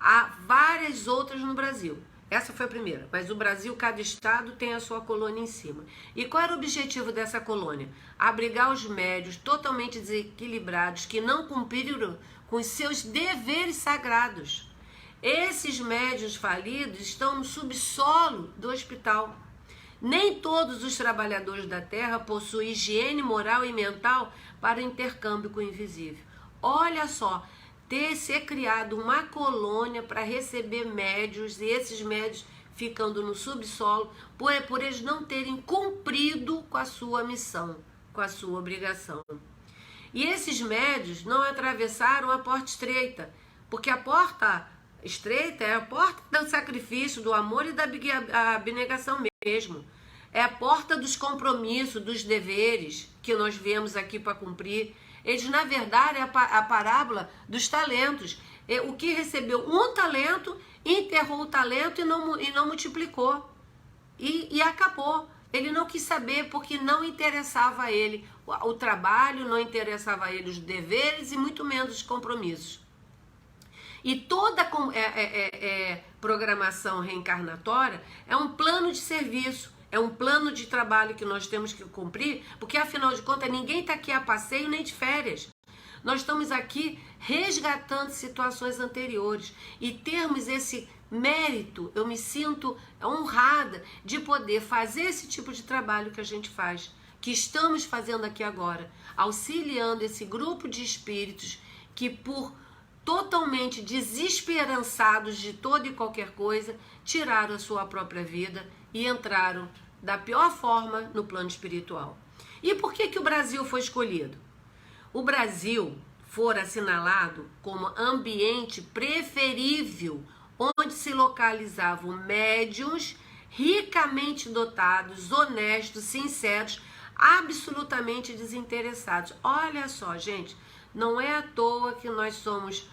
há várias outras no Brasil. Essa foi a primeira, mas o Brasil, cada estado tem a sua colônia em cima. E qual era o objetivo dessa colônia? Abrigar os médios totalmente desequilibrados, que não cumpriram com os seus deveres sagrados. Esses médios falidos estão no subsolo do hospital. Nem todos os trabalhadores da terra possuem higiene moral e mental para o intercâmbio com o invisível. Olha só, ser criado uma colônia para receber médios, e esses médios ficando no subsolo por eles não terem cumprido com a sua missão, com a sua obrigação. E esses médios não atravessaram a porta estreita, porque a porta estreita é a porta do sacrifício, do amor e da abnegação mesmo. É a porta dos compromissos, dos deveres que nós viemos aqui para cumprir. Eles, na verdade, é a parábola dos talentos. O que recebeu um talento, enterrou o talento e não multiplicou. E acabou. Ele não quis saber porque não interessava a ele o trabalho, não interessava a ele os deveres e muito menos os compromissos. E toda programação reencarnatória é um plano de serviço, é um plano de trabalho que nós temos que cumprir, porque afinal de contas ninguém está aqui a passeio nem de férias. Nós estamos aqui resgatando situações anteriores e termos esse mérito, eu me sinto honrada de poder fazer esse tipo de trabalho que a gente faz, que estamos fazendo aqui agora, auxiliando esse grupo de espíritos que por totalmente desesperançados de toda e qualquer coisa, tiraram a sua própria vida e entraram da pior forma no plano espiritual. E por que o Brasil foi escolhido? O Brasil foi assinalado como ambiente preferível, onde se localizavam médiuns ricamente dotados, honestos, sinceros, absolutamente desinteressados. Olha só, gente, não é à toa que nós somos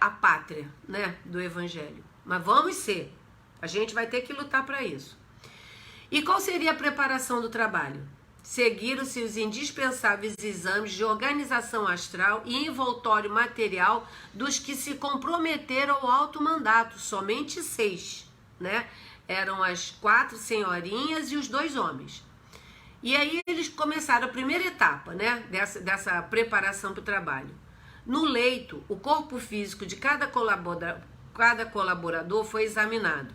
a pátria, né, do Evangelho. Mas vamos ser. A gente vai ter que lutar para isso. E qual seria a preparação do trabalho? Seguiram-se os indispensáveis exames de organização astral e envoltório material dos que se comprometeram ao alto mandato, somente 6, né? Eram as 4 senhorinhas e os 2 homens. E aí eles começaram a primeira etapa, né, dessa preparação para o trabalho. No leito, o corpo físico de cada colaborador foi examinado.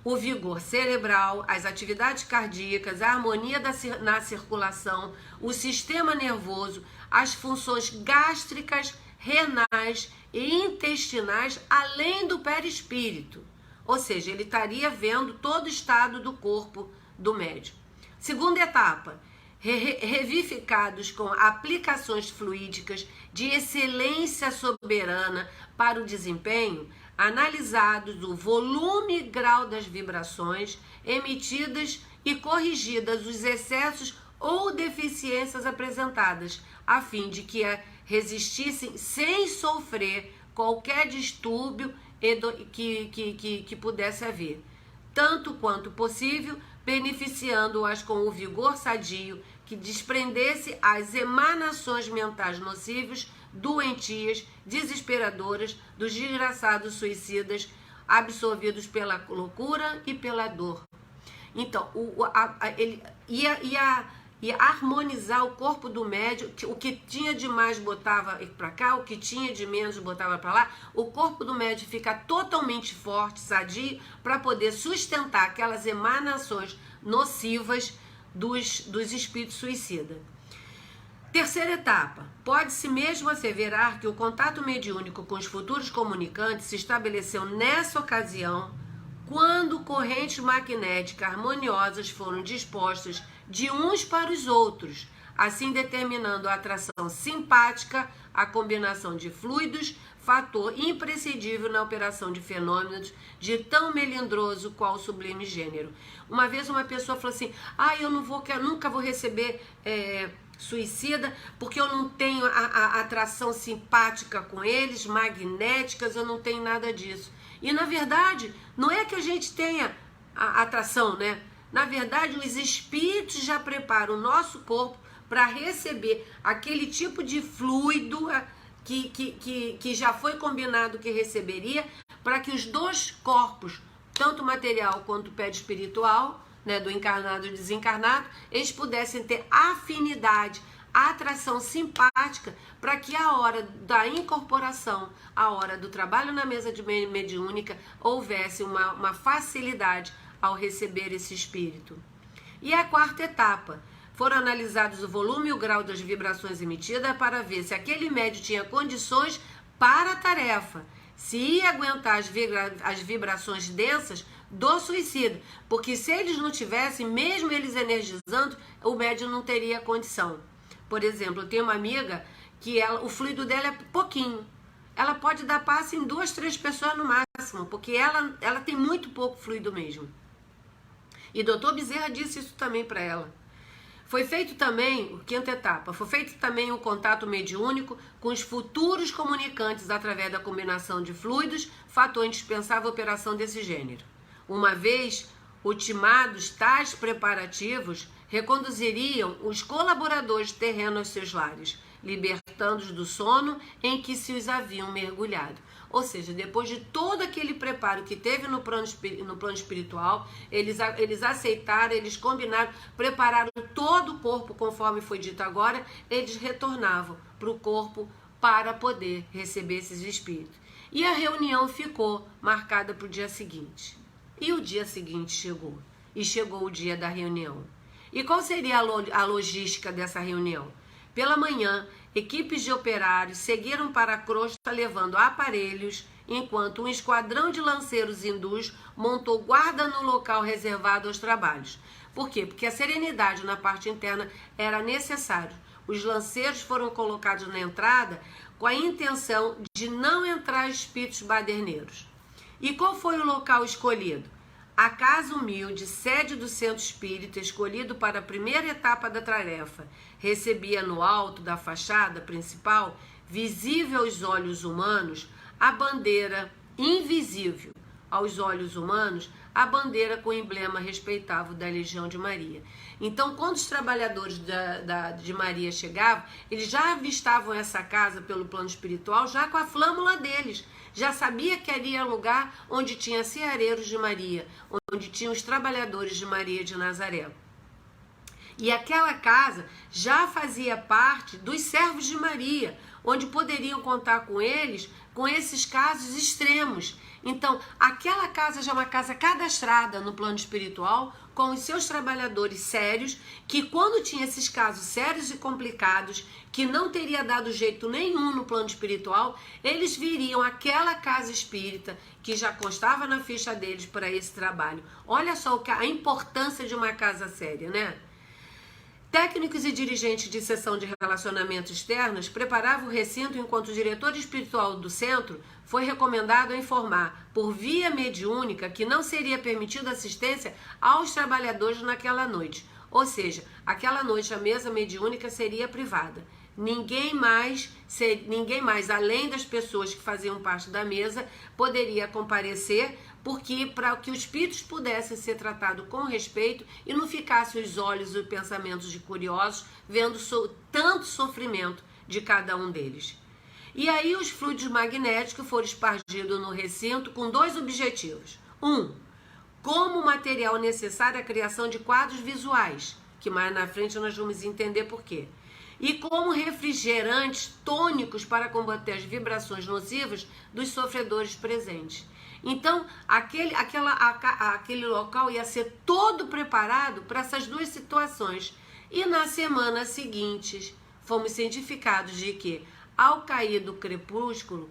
O vigor cerebral, as atividades cardíacas, a harmonia na circulação, o sistema nervoso, as funções gástricas, renais e intestinais, além do perispírito. Ou seja, ele estaria vendo todo o estado do corpo do médium. Segunda etapa, revivificados com aplicações fluídicas de excelência soberana para o desempenho, analisados o volume e grau das vibrações emitidas e corrigidas os excessos ou deficiências apresentadas, a fim de que resistissem sem sofrer qualquer distúrbio que pudesse haver, tanto quanto possível, beneficiando-as com o vigor sadio que desprendesse as emanações mentais nocivas, doentias, desesperadoras dos desgraçados suicidas absorvidos pela loucura e pela dor. Então, ele ia harmonizar o corpo do médium, o que tinha de mais botava para cá, o que tinha de menos botava para lá. O corpo do médium fica totalmente forte, sadio, para poder sustentar aquelas emanações nocivas dos espíritos suicidas. Terceira etapa, pode-se mesmo asseverar que o contato mediúnico com os futuros comunicantes se estabeleceu nessa ocasião, quando correntes magnéticas harmoniosas foram dispostas de uns para os outros, assim determinando a atração simpática, a combinação de fluidos, fator imprescindível na operação de fenômenos de tão melindroso qual o sublime gênero. Uma vez uma pessoa falou assim, eu nunca vou receber suicida, porque eu não tenho a atração simpática com eles, magnéticas, eu não tenho nada disso. E na verdade, não é que a gente tenha a atração, né? Na verdade, os espíritos já preparam o nosso corpo para receber aquele tipo de fluido que já foi combinado que receberia, para que os 2 corpos, tanto material quanto espiritual, né, do encarnado e desencarnado, eles pudessem ter afinidade, atração simpática, para que a hora da incorporação, a hora do trabalho na mesa de mediúnica, houvesse uma facilidade ao receber esse espírito. E a quarta etapa, foram analisados o volume e o grau das vibrações emitidas para ver se aquele médium tinha condições para a tarefa. Se ia aguentar as vibrações densas, do suicida, porque se eles não tivessem, mesmo eles energizando, o médium não teria condição. Por exemplo, eu tenho uma amiga que o fluido dela é pouquinho. Ela pode dar passe em 2, 3 pessoas no máximo, porque ela tem muito pouco fluido mesmo. E doutor Bezerra disse isso também para ela. Foi feito também, quinta etapa, foi feito também um contato mediúnico com os futuros comunicantes através da combinação de fluidos, fator indispensável à operação desse gênero. Uma vez ultimados tais preparativos, reconduziriam os colaboradores terrenos aos seus lares, libertando-os do sono em que se os haviam mergulhado. Ou seja, depois de todo aquele preparo que teve no plano espiritual, eles aceitaram, eles combinaram, prepararam todo o corpo, conforme foi dito agora, eles retornavam para o corpo para poder receber esses espíritos. E a reunião ficou marcada para o dia seguinte. E o dia seguinte chegou. E chegou o dia da reunião. E qual seria a logística dessa reunião? Pela manhã, equipes de operários seguiram para a crosta levando aparelhos, enquanto um esquadrão de lanceiros hindus montou guarda no local reservado aos trabalhos. Por quê? Porque a serenidade na parte interna era necessária. Os lanceiros foram colocados na entrada com a intenção de não entrar espíritos baderneiros. E qual foi o local escolhido? A casa humilde, sede do centro espírita, escolhido para a primeira etapa da tarefa, recebia no alto da fachada principal, visível aos olhos humanos, a bandeira invisível aos olhos humanos, a bandeira com o emblema respeitável da Legião de Maria. Então, quando os trabalhadores de Maria chegavam, eles já avistavam essa casa pelo plano espiritual, já com a flâmula deles. Já sabia que ali era um lugar onde tinha ceareiros de Maria, onde tinha os trabalhadores de Maria de Nazaré. E aquela casa já fazia parte dos servos de Maria, onde poderiam contar com eles, com esses casos extremos. Então, aquela casa já é uma casa cadastrada no plano espiritual, com os seus trabalhadores sérios, que quando tinha esses casos sérios e complicados, que não teria dado jeito nenhum no plano espiritual, eles viriam àquela casa espírita, que já constava na ficha deles para esse trabalho. Olha só a importância de uma casa séria, né? Técnicos e dirigentes de seção de relacionamentos externos preparavam o recinto enquanto o diretor espiritual do centro foi recomendado a informar, por via mediúnica, que não seria permitida assistência aos trabalhadores naquela noite. Ou seja, aquela noite a mesa mediúnica seria privada. Ninguém mais, além das pessoas que faziam parte da mesa, poderia comparecer, porque para que os espíritos pudessem ser tratados com respeito e não ficassem os olhos e os pensamentos de curiosos vendo tanto sofrimento de cada um deles. E aí os fluidos magnéticos foram espargidos no recinto com 2 objetivos. Como material necessário à criação de quadros visuais, que mais na frente nós vamos entender por quê. E como refrigerantes tônicos para combater as vibrações nocivas dos sofredores presentes. Então, aquele local ia ser todo preparado para essas 2 situações. E na semana seguinte, fomos cientificados de que, ao cair do crepúsculo,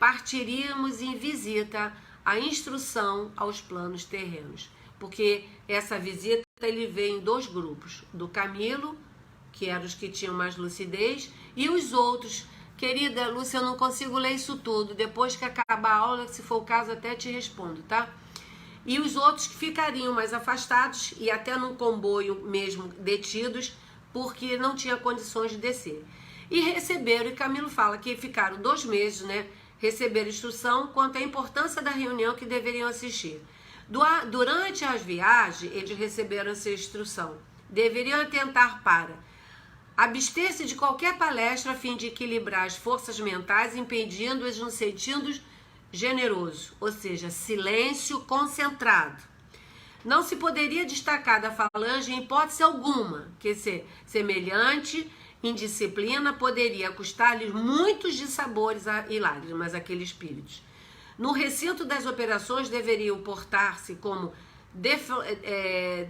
partiríamos em visita à instrução aos planos terrenos. Porque essa visita ele veio em 2 grupos, do Camilo, que eram os que tinham mais lucidez, e os outros. Querida Lúcia, eu não consigo ler isso tudo. Depois que acabar a aula, se for o caso, até te respondo, tá? E os outros que ficariam mais afastados e até num comboio mesmo detidos, porque não tinha condições de descer. E receberam, e Camilo fala que ficaram 2 meses, né? Receberam instrução quanto à importância da reunião que deveriam assistir. Durante as viagens, eles receberam essa instrução. Deveriam atentar para abster-se de qualquer palestra a fim de equilibrar as forças mentais, impedindo-as no sentido generoso, ou seja, silêncio concentrado. Não se poderia destacar da falange em hipótese alguma, que semelhante indisciplina poderia custar-lhes muitos dissabores e lágrimas àqueles espíritos. No recinto das operações deveriam portar-se como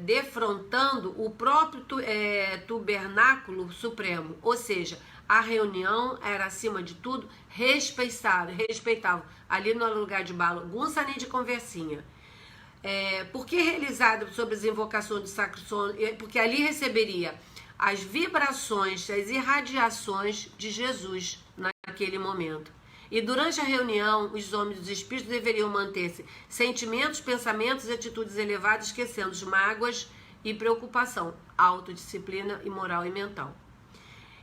defrontando o próprio tabernáculo supremo, ou seja, a reunião era acima de tudo respeitavam, ali no lugar de bagunça nem de conversinha. Por que realizado sobre as invocações do Sacro Sono? Porque ali receberia as vibrações, as irradiações de Jesus naquele momento. E durante a reunião, os homens e os espíritos deveriam manter-se sentimentos, pensamentos e atitudes elevadas, esquecendo as mágoas e preocupação, autodisciplina e moral e mental.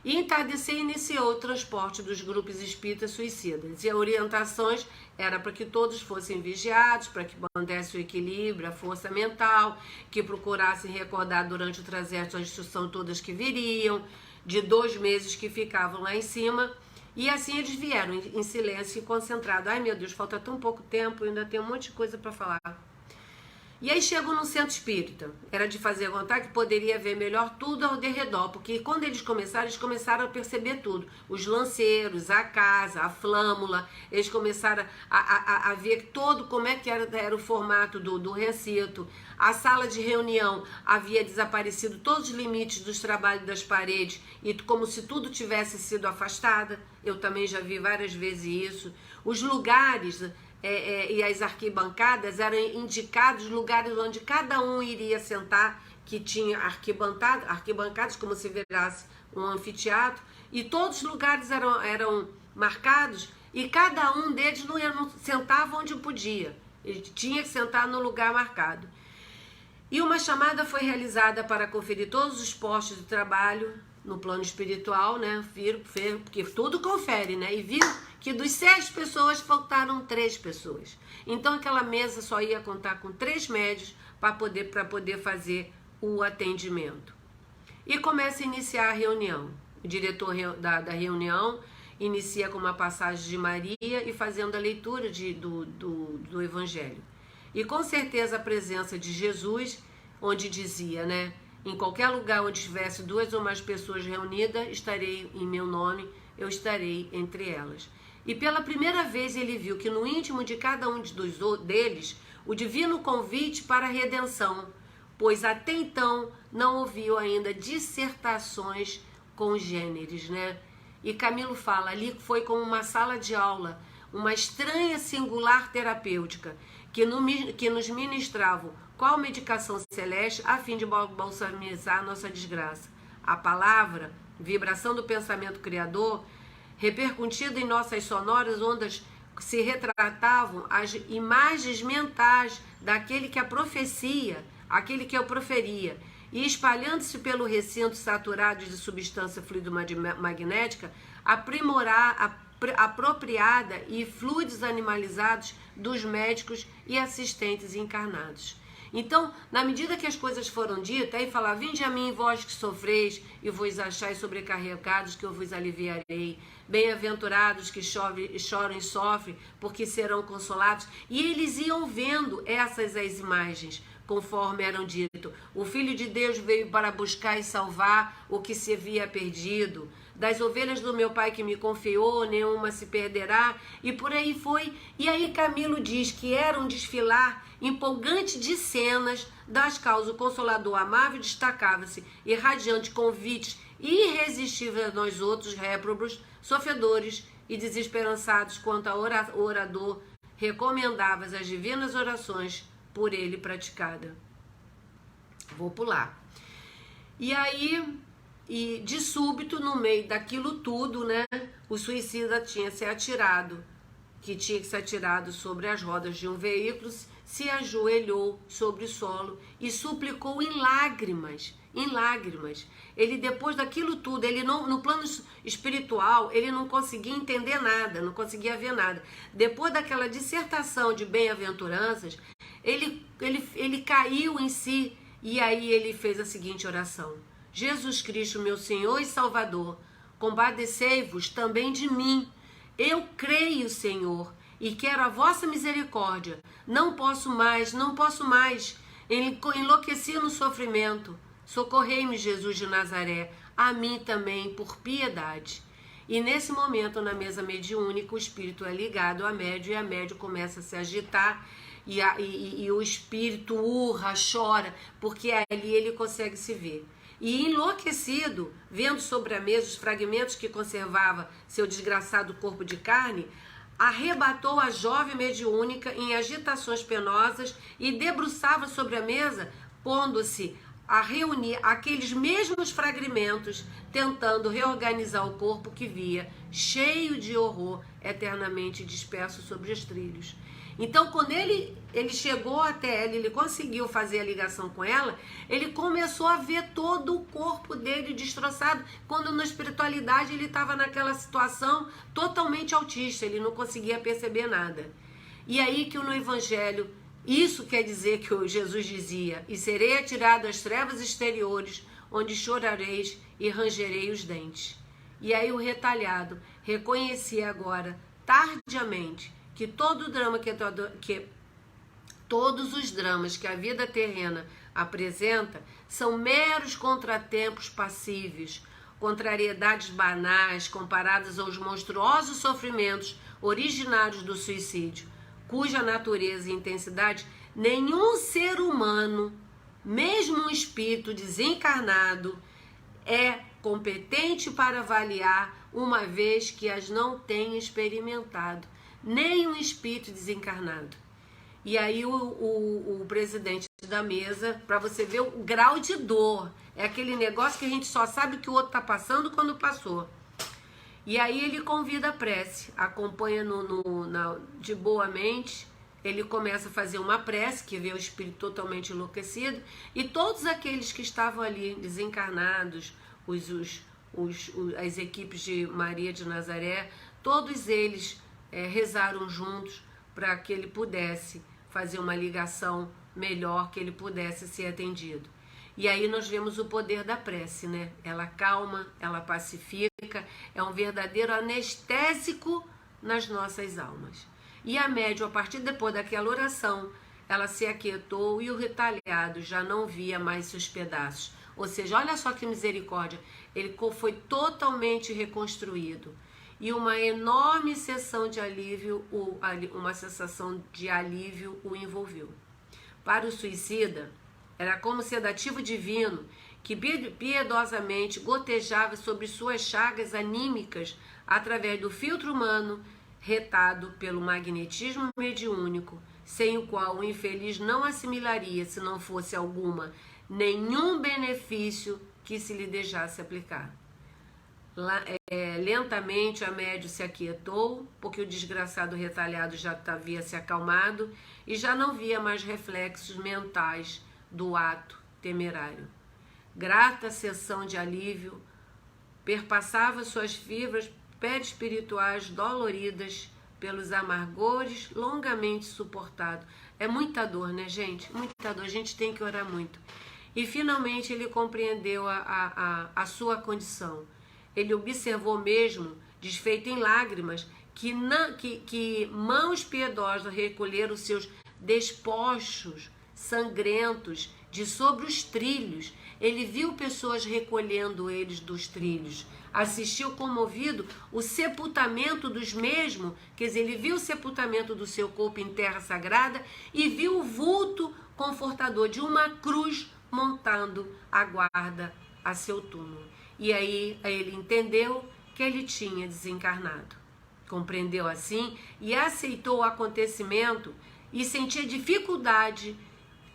E em Tardecer iniciou o transporte dos grupos espíritas suicidas. E as orientações era para que todos fossem vigiados, para que mantessem o equilíbrio, a força mental, que procurassem recordar durante o trajeto a instrução todas que viriam, de 2 meses que ficavam lá em cima. E assim eles vieram em silêncio e concentrado. Ai meu Deus, falta tão pouco tempo, ainda tem um monte de coisa para falar. E aí chegam no centro espírita. Era de fazer contar que poderia ver melhor tudo ao derredor, porque quando eles começaram a perceber tudo. Os lanceiros, a casa, a flâmula, eles começaram a ver todo como é que era o formato do recinto. A sala de reunião havia desaparecido todos os limites dos trabalhos das paredes, e como se tudo tivesse sido afastada. Eu também já vi várias vezes isso. Os lugares... e as arquibancadas eram indicados lugares onde cada um iria sentar, que tinha arquibancadas como se virasse um anfiteatro, e todos os lugares eram marcados, e cada um deles não sentava onde podia, ele tinha que sentar no lugar marcado. E uma chamada foi realizada para conferir todos os postos de trabalho no plano espiritual, né? Porque tudo confere, né? E viram que dos 6 pessoas faltaram 3 pessoas. Então aquela mesa só ia contar com 3 médios para poder fazer o atendimento. E começa a iniciar a reunião. O diretor da reunião inicia com uma passagem de Maria e fazendo a leitura do Evangelho. E com certeza a presença de Jesus, onde dizia, né? Em qualquer lugar onde tivesse 2 ou mais pessoas reunidas, estarei em meu nome, eu estarei entre elas. E pela primeira vez ele viu que no íntimo de cada um deles, o divino convite para a redenção, pois até então não ouviu ainda dissertações congêneres, né? E Camilo fala, ali foi como uma sala de aula, uma estranha singular terapêutica, que nos ministravam qual medicação celeste a fim de balsamizar nossa desgraça. A palavra, vibração do pensamento criador, repercutida em nossas sonoras ondas, se retratavam as imagens mentais daquele que a profecia, aquele que eu proferia, e espalhando-se pelo recinto saturado de substância fluido-magnética, apropriada e fluidos animalizados dos médicos e assistentes encarnados. Então, na medida que as coisas foram ditas, aí fala, vinde a mim, vós que sofreis, e vos achais sobrecarregados, que eu vos aliviarei. Bem-aventurados que choram e sofrem, porque serão consolados. E eles iam vendo essas as imagens, conforme eram dito. O Filho de Deus veio para buscar e salvar o que se havia perdido. Das ovelhas do meu Pai que me confiou, nenhuma se perderá. E por aí foi. E aí Camilo diz que era um desfilar empolgante de cenas das causas. O Consolador amável destacava-se, irradiante convites irresistíveis a nós outros réprobos, sofredores e desesperançados quanto ao orador recomendava as divinas orações por ele praticada. Vou pular. E aí, de súbito, no meio daquilo tudo, né, o suicida tinha se atirado, sobre as rodas de um veículo, se ajoelhou sobre o solo e suplicou em lágrimas. Ele, depois daquilo tudo, ele não, no plano espiritual, ele não conseguia entender nada, não conseguia ver nada. Depois daquela dissertação de bem-aventuranças, ele caiu em si, e aí ele fez a seguinte oração: Jesus Cristo, meu Senhor e Salvador, compadecei-vos também de mim. Eu creio, Senhor, e quero a vossa misericórdia. Não posso mais. Enlouqueci no sofrimento. Socorrei-me, Jesus de Nazaré, a mim também, por piedade. E nesse momento, na mesa mediúnica, o espírito é ligado à médium, e a médium começa a se agitar, e o espírito urra, chora, porque ali ele consegue se ver. E enlouquecido, vendo sobre a mesa os fragmentos que conservava seu desgraçado corpo de carne, arrebatou a jovem mediúnica em agitações penosas e debruçava sobre a mesa, pondo-se a reunir aqueles mesmos fragmentos, tentando reorganizar o corpo que via, cheio de horror, eternamente disperso sobre os trilhos. Então, quando ele chegou até ela, ele conseguiu fazer a ligação com ela, ele começou a ver todo o corpo dele destroçado, quando na espiritualidade ele estava naquela situação totalmente autista, ele não conseguia perceber nada. E aí que no Evangelho, isso quer dizer que o Jesus dizia: e serei atirado às trevas exteriores, onde chorareis e rangerei os dentes. E aí o retalhado reconhecia agora, tardiamente, que todo o drama todos os dramas que a vida terrena apresenta são meros contratempos passíveis, contrariedades banais comparadas aos monstruosos sofrimentos originários do suicídio, cuja natureza e intensidade nenhum ser humano, mesmo um espírito desencarnado, é competente para avaliar, uma vez que as não tem experimentado, nem um espírito desencarnado. E aí o presidente da mesa, para você ver o grau de dor, é aquele negócio que a gente só sabe o que o outro está passando quando passou. E aí ele convida a prece, acompanha de boa mente, ele começa a fazer uma prece, que vê o espírito totalmente enlouquecido, e todos aqueles que estavam ali desencarnados, as equipes de Maria de Nazaré, todos eles rezaram juntos para que ele pudesse fazer uma ligação melhor, que ele pudesse ser atendido. E aí nós vemos o poder da prece, né? Ela calma, ela pacifica, é um verdadeiro anestésico nas nossas almas. E a médium, a partir depois daquela oração, ela se aquietou e o retalhado já não via mais seus pedaços. Ou seja, olha só que misericórdia, ele foi totalmente reconstruído. E uma enorme sensação de alívio, uma sensação de alívio o envolveu. Para o suicida, era como sedativo divino que piedosamente gotejava sobre suas chagas anímicas através do filtro humano retado pelo magnetismo mediúnico, sem o qual o infeliz não assimilaria, se não fosse alguma, nenhum benefício que se lhe deixasse aplicar. Lentamente a médium se aquietou, porque o desgraçado retalhado já havia se acalmado e já não via mais reflexos mentais do ato temerário. Grata sessão de alívio perpassava suas fibras perispirituais doloridas pelos amargores longamente suportados. É muita dor, né, gente? Muita dor, a gente tem que orar muito. E finalmente ele compreendeu a sua condição. Ele observou mesmo, desfeito em lágrimas, que mãos piedosas recolheram os seus despojos sangrentos de sobre os trilhos. Ele viu pessoas recolhendo eles dos trilhos. Assistiu comovido o sepultamento dos mesmos, quer dizer, ele viu o sepultamento do seu corpo em terra sagrada e viu o vulto confortador de uma cruz montando a guarda a seu túmulo. E aí ele entendeu que ele tinha desencarnado. Compreendeu assim e aceitou o acontecimento e sentia dificuldade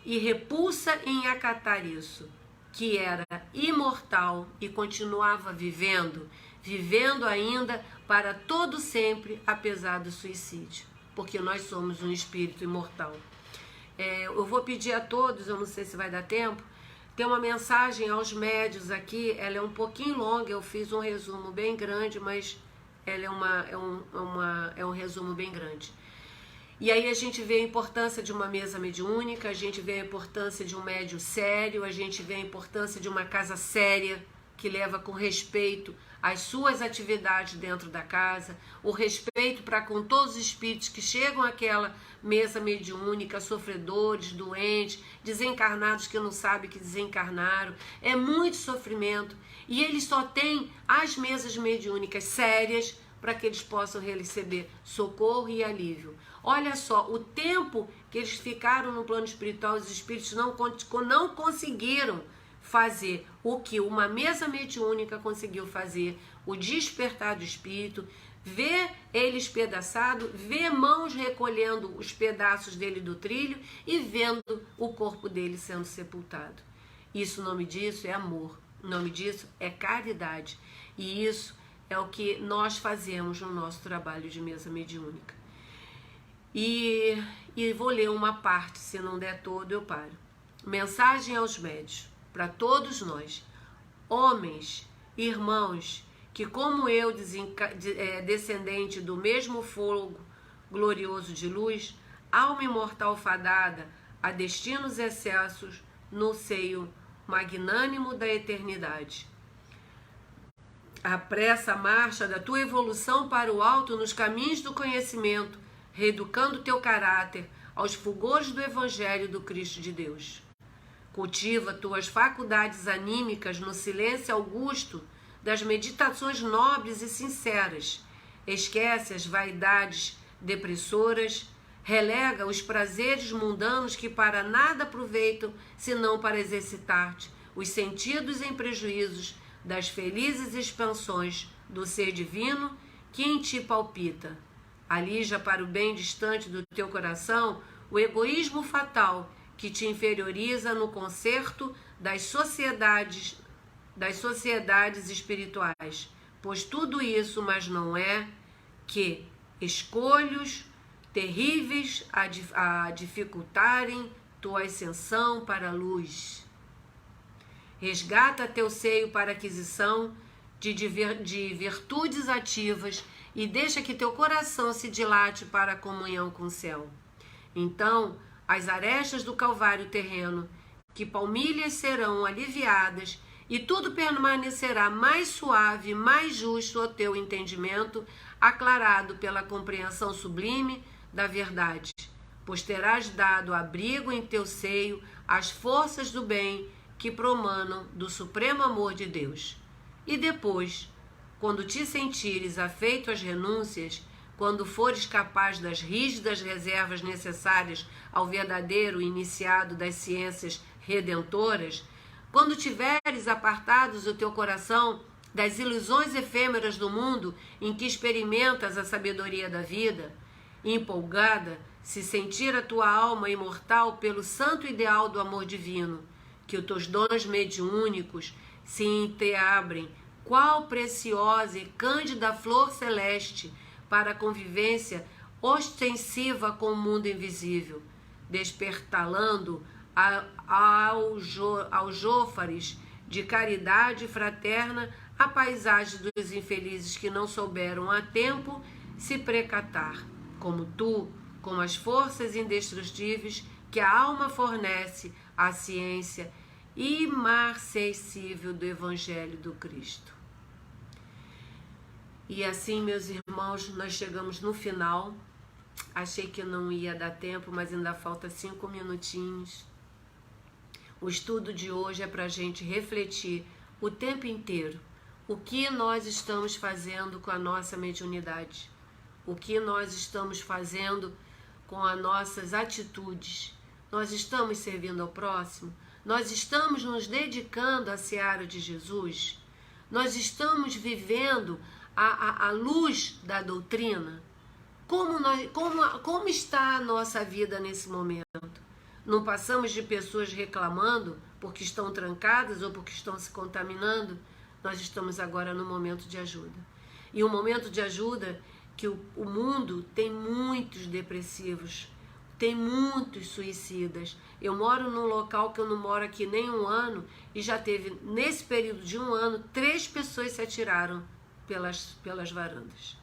e repulsa em acatar isso, que era imortal e continuava vivendo ainda para todo sempre, apesar do suicídio, porque nós somos um espírito imortal. Eu vou pedir a todos, eu não sei se vai dar tempo, tem uma mensagem aos médios aqui, ela é um pouquinho longa, eu fiz um resumo bem grande, mas ela é um resumo bem grande. E aí a gente vê a importância de uma mesa mediúnica, a gente vê a importância de um médium sério, a gente vê a importância de uma casa séria, que leva com respeito as suas atividades dentro da casa, o respeito para com todos os espíritos que chegam àquela mesa mediúnica, sofredores, doentes, desencarnados que não sabem que desencarnaram. É muito sofrimento e eles só têm as mesas mediúnicas sérias para que eles possam receber socorro e alívio. Olha só, o tempo que eles ficaram no plano espiritual, os espíritos não conseguiram fazer o que uma mesa mediúnica conseguiu fazer, o despertar do espírito, vê ele espedaçado, vê mãos recolhendo os pedaços dele do trilho e vendo o corpo dele sendo sepultado. Isso, o nome disso é amor, o nome disso é caridade. E isso é o que nós fazemos no nosso trabalho de mesa mediúnica. E vou ler uma parte, se não der todo eu paro. Mensagem aos médios, para todos nós, homens, irmãos, que como eu, descendente do mesmo fogo glorioso de luz, alma imortal fadada a destinos excessos no seio magnânimo da eternidade. Apressa a marcha da tua evolução para o alto nos caminhos do conhecimento, reeducando teu caráter aos fulgores do Evangelho do Cristo de Deus. Cultiva tuas faculdades anímicas no silêncio augusto das meditações nobres e sinceras. Esquece as vaidades depressoras, relega os prazeres mundanos que para nada aproveitam, senão para exercitar-te os sentidos em prejuízos das felizes expansões do ser divino que em ti palpita. Alija para o bem distante do teu coração o egoísmo fatal que te inferioriza no concerto das sociedades espirituais, pois tudo isso, mas não é que escolhos terríveis a dificultarem tua ascensão para a luz. Resgata teu seio para aquisição de virtudes ativas e deixa que teu coração se dilate para a comunhão com o céu. Então, as arestas do calvário terreno, que palmilhas serão aliviadas e tudo permanecerá mais suave, mais justo ao teu entendimento, aclarado pela compreensão sublime da verdade, pois terás dado abrigo em teu seio às forças do bem que promanam do supremo amor de Deus. E depois, quando te sentires afeito às renúncias, quando fores capaz das rígidas reservas necessárias ao verdadeiro iniciado das ciências redentoras, quando tiveres apartados o teu coração das ilusões efêmeras do mundo em que experimentas a sabedoria da vida, empolgada, se sentir a tua alma imortal pelo santo ideal do amor divino, que os teus dons mediúnicos se entreabrem, qual preciosa e cândida flor celeste para a convivência ostensiva com o mundo invisível, despertalando aos jófares de caridade fraterna a paisagem dos infelizes que não souberam a tempo se precatar, como tu, com as forças indestrutíveis que a alma fornece à ciência imarcessível do Evangelho do Cristo. E assim, meus irmãos, nós chegamos no final. Achei que não ia dar tempo, mas ainda falta 5 minutinhos. O estudo de hoje é para a gente refletir o tempo inteiro o que nós estamos fazendo com a nossa mediunidade, o que nós estamos fazendo com as nossas atitudes. Nós estamos servindo ao próximo? Nós estamos nos dedicando à seara de Jesus? Nós estamos vivendo a luz da doutrina? Como está a nossa vida nesse momento? Não passamos de pessoas reclamando porque estão trancadas ou porque estão se contaminando? Nós estamos agora no momento de ajuda. E um momento de ajuda que o mundo tem muitos depressivos, tem muitos suicidas. Eu moro num local que eu não moro aqui nem 1 ano e já teve, nesse período de 1 ano, 3 pessoas se atiraram pelas varandas.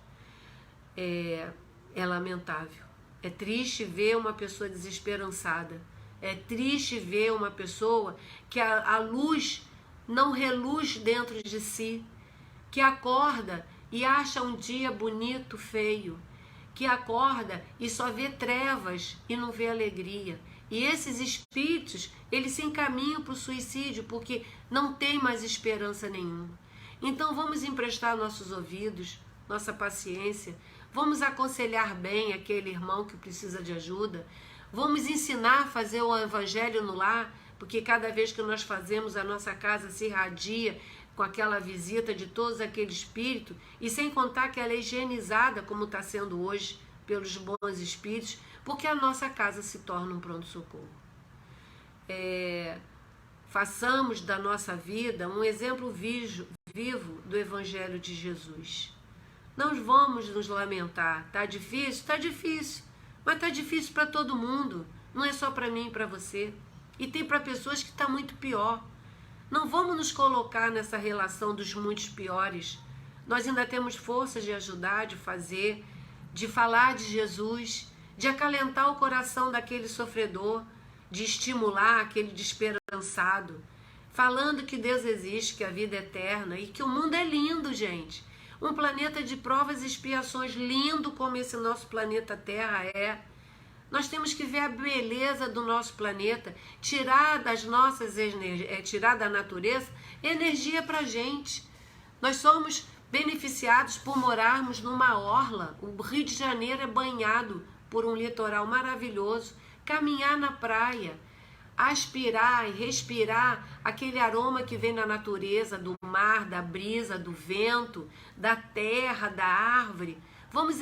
É lamentável. É triste ver uma pessoa desesperançada. É triste ver uma pessoa que a luz não reluz dentro de si, que acorda e acha um dia bonito, feio, que acorda e só vê trevas e não vê alegria. E esses espíritos, eles se encaminham para o suicídio porque não tem mais esperança nenhuma. Então vamos emprestar nossos ouvidos, nossa paciência, vamos aconselhar bem aquele irmão que precisa de ajuda, vamos ensinar a fazer o evangelho no lar, porque cada vez que nós fazemos, a nossa casa se irradia com aquela visita de todos aqueles espíritos, e sem contar que ela é higienizada, como está sendo hoje, pelos bons espíritos, porque a nossa casa se torna um pronto-socorro. Façamos da nossa vida um exemplo vivo do Evangelho de Jesus. Não vamos nos lamentar. Tá difícil? Tá difícil. Mas tá difícil para todo mundo. Não é só para mim e para você. E tem para pessoas que está muito pior. Não vamos nos colocar nessa relação dos muitos piores. Nós ainda temos forças de ajudar, de fazer, de falar de Jesus, de acalentar o coração daquele sofredor, de estimular aquele desesperançado, falando que Deus existe, que a vida é eterna e que o mundo é lindo, gente. Um planeta de provas e expiações, lindo como esse nosso planeta Terra é. Nós temos que ver a beleza do nosso planeta, tirar das nossas tirar da natureza energia para a gente. Nós somos beneficiados por morarmos numa orla. O Rio de Janeiro é banhado por um litoral maravilhoso. Caminhar na praia, aspirar e respirar aquele aroma que vem da natureza, do mar, da brisa, do vento, da terra, da árvore. Vamos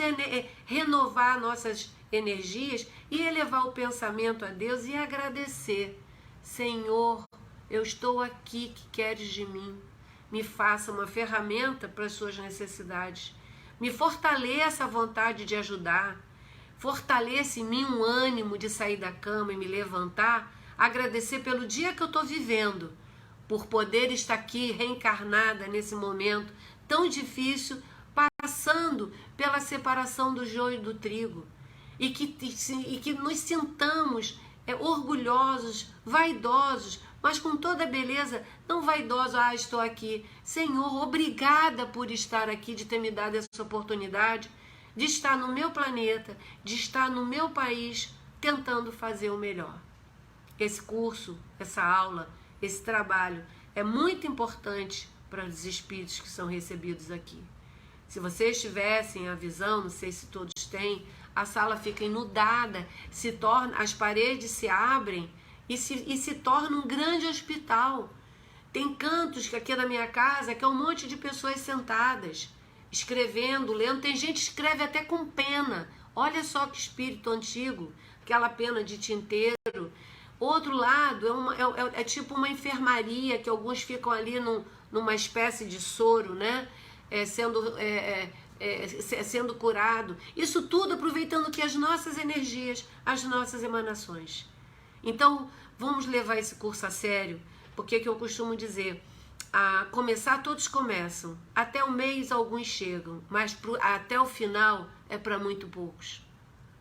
renovar nossas energias e elevar o pensamento a Deus e agradecer. Senhor, eu estou aqui, que queres de mim? Me faça uma ferramenta para as suas necessidades. Me fortaleça a vontade de ajudar. Fortaleça em mim um ânimo de sair da cama e me levantar, agradecer pelo dia que eu estou vivendo, por poder estar aqui reencarnada nesse momento tão difícil, passando pela separação do joio e do trigo, e que nos sintamos orgulhosos, vaidosos, mas com toda a beleza, não vaidosos, estou aqui. Senhor, obrigada por estar aqui, de ter me dado essa oportunidade, de estar no meu planeta, de estar no meu país, tentando fazer o melhor. Esse curso, essa aula, esse trabalho é muito importante para os espíritos que são recebidos aqui. Se vocês tivessem a visão, não sei se todos têm, a sala fica inundada, as paredes se abrem e se torna um grande hospital. Tem cantos que aqui na minha casa, que é um monte de pessoas sentadas, escrevendo, lendo. Tem gente que escreve até com pena. Olha só que espírito antigo, aquela pena de tinteiro. Outro lado é tipo uma enfermaria, que alguns ficam ali numa espécie de soro, né? Sendo curado. Isso tudo aproveitando que as nossas energias, as nossas emanações. Então, vamos levar esse curso a sério, porque que eu costumo dizer, a começar todos começam, até o mês alguns chegam, mas até o final é para muito poucos.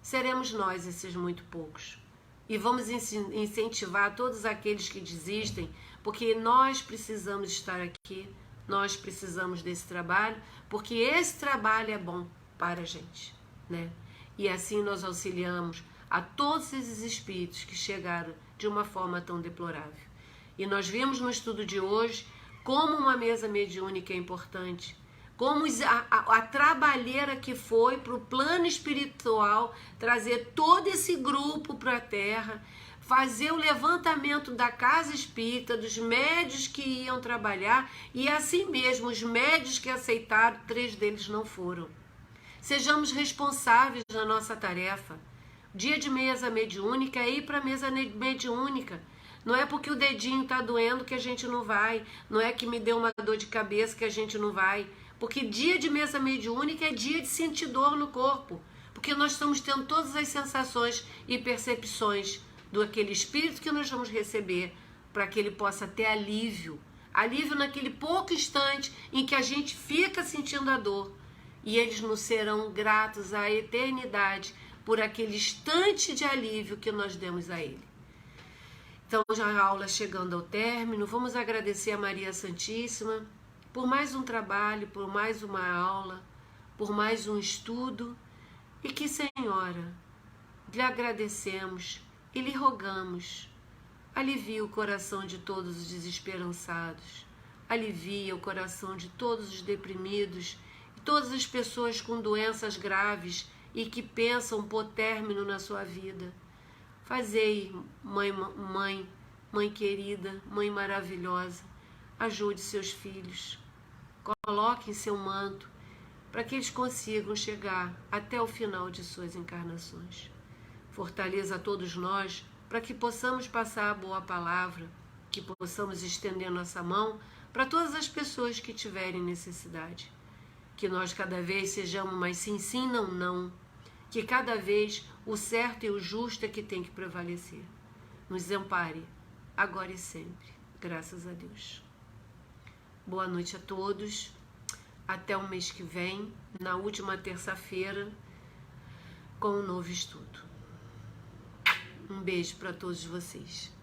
Seremos nós esses muito poucos. E vamos incentivar todos aqueles que desistem, porque nós precisamos estar aqui, nós precisamos desse trabalho, porque esse trabalho é bom para a gente, né? E assim nós auxiliamos a todos esses espíritos que chegaram de uma forma tão deplorável. E nós vimos no estudo de hoje como uma mesa mediúnica é importante, como a trabalheira que foi para o plano espiritual, trazer todo esse grupo para a Terra, fazer o levantamento da casa espírita, dos médios que iam trabalhar, e assim mesmo os médios que aceitaram, 3 deles não foram. Sejamos responsáveis na nossa tarefa. Dia de mesa mediúnica é ir para a mesa mediúnica. Não é porque o dedinho está doendo que a gente não vai. Não é que me deu uma dor de cabeça que a gente não vai. Porque dia de mesa mediúnica é dia de sentir dor no corpo. Porque nós estamos tendo todas as sensações e percepções do aquele espírito que nós vamos receber, para que ele possa ter alívio. Alívio naquele pouco instante em que a gente fica sentindo a dor. E eles nos serão gratos à eternidade por aquele instante de alívio que nós demos a ele. Então, já a aula chegando ao término, vamos agradecer a Maria Santíssima por mais um trabalho, por mais uma aula, por mais um estudo, e que, Senhora, lhe agradecemos e lhe rogamos, alivie o coração de todos os desesperançados, alivie o coração de todos os deprimidos e todas as pessoas com doenças graves e que pensam pôr término na sua vida. Fazei, mãe querida, mãe maravilhosa, ajude seus filhos, coloque em seu manto, para que eles consigam chegar até o final de suas encarnações. Fortaleça a todos nós, para que possamos passar a boa palavra, que possamos estender nossa mão para todas as pessoas que tiverem necessidade. Que nós cada vez sejamos mais sim, sim, não, não. Que cada vez o certo e o justo é que tem que prevalecer. Nos ampare, agora e sempre. Graças a Deus. Boa noite a todos. Até o mês que vem, na última terça-feira, com um novo estudo. Um beijo para todos vocês.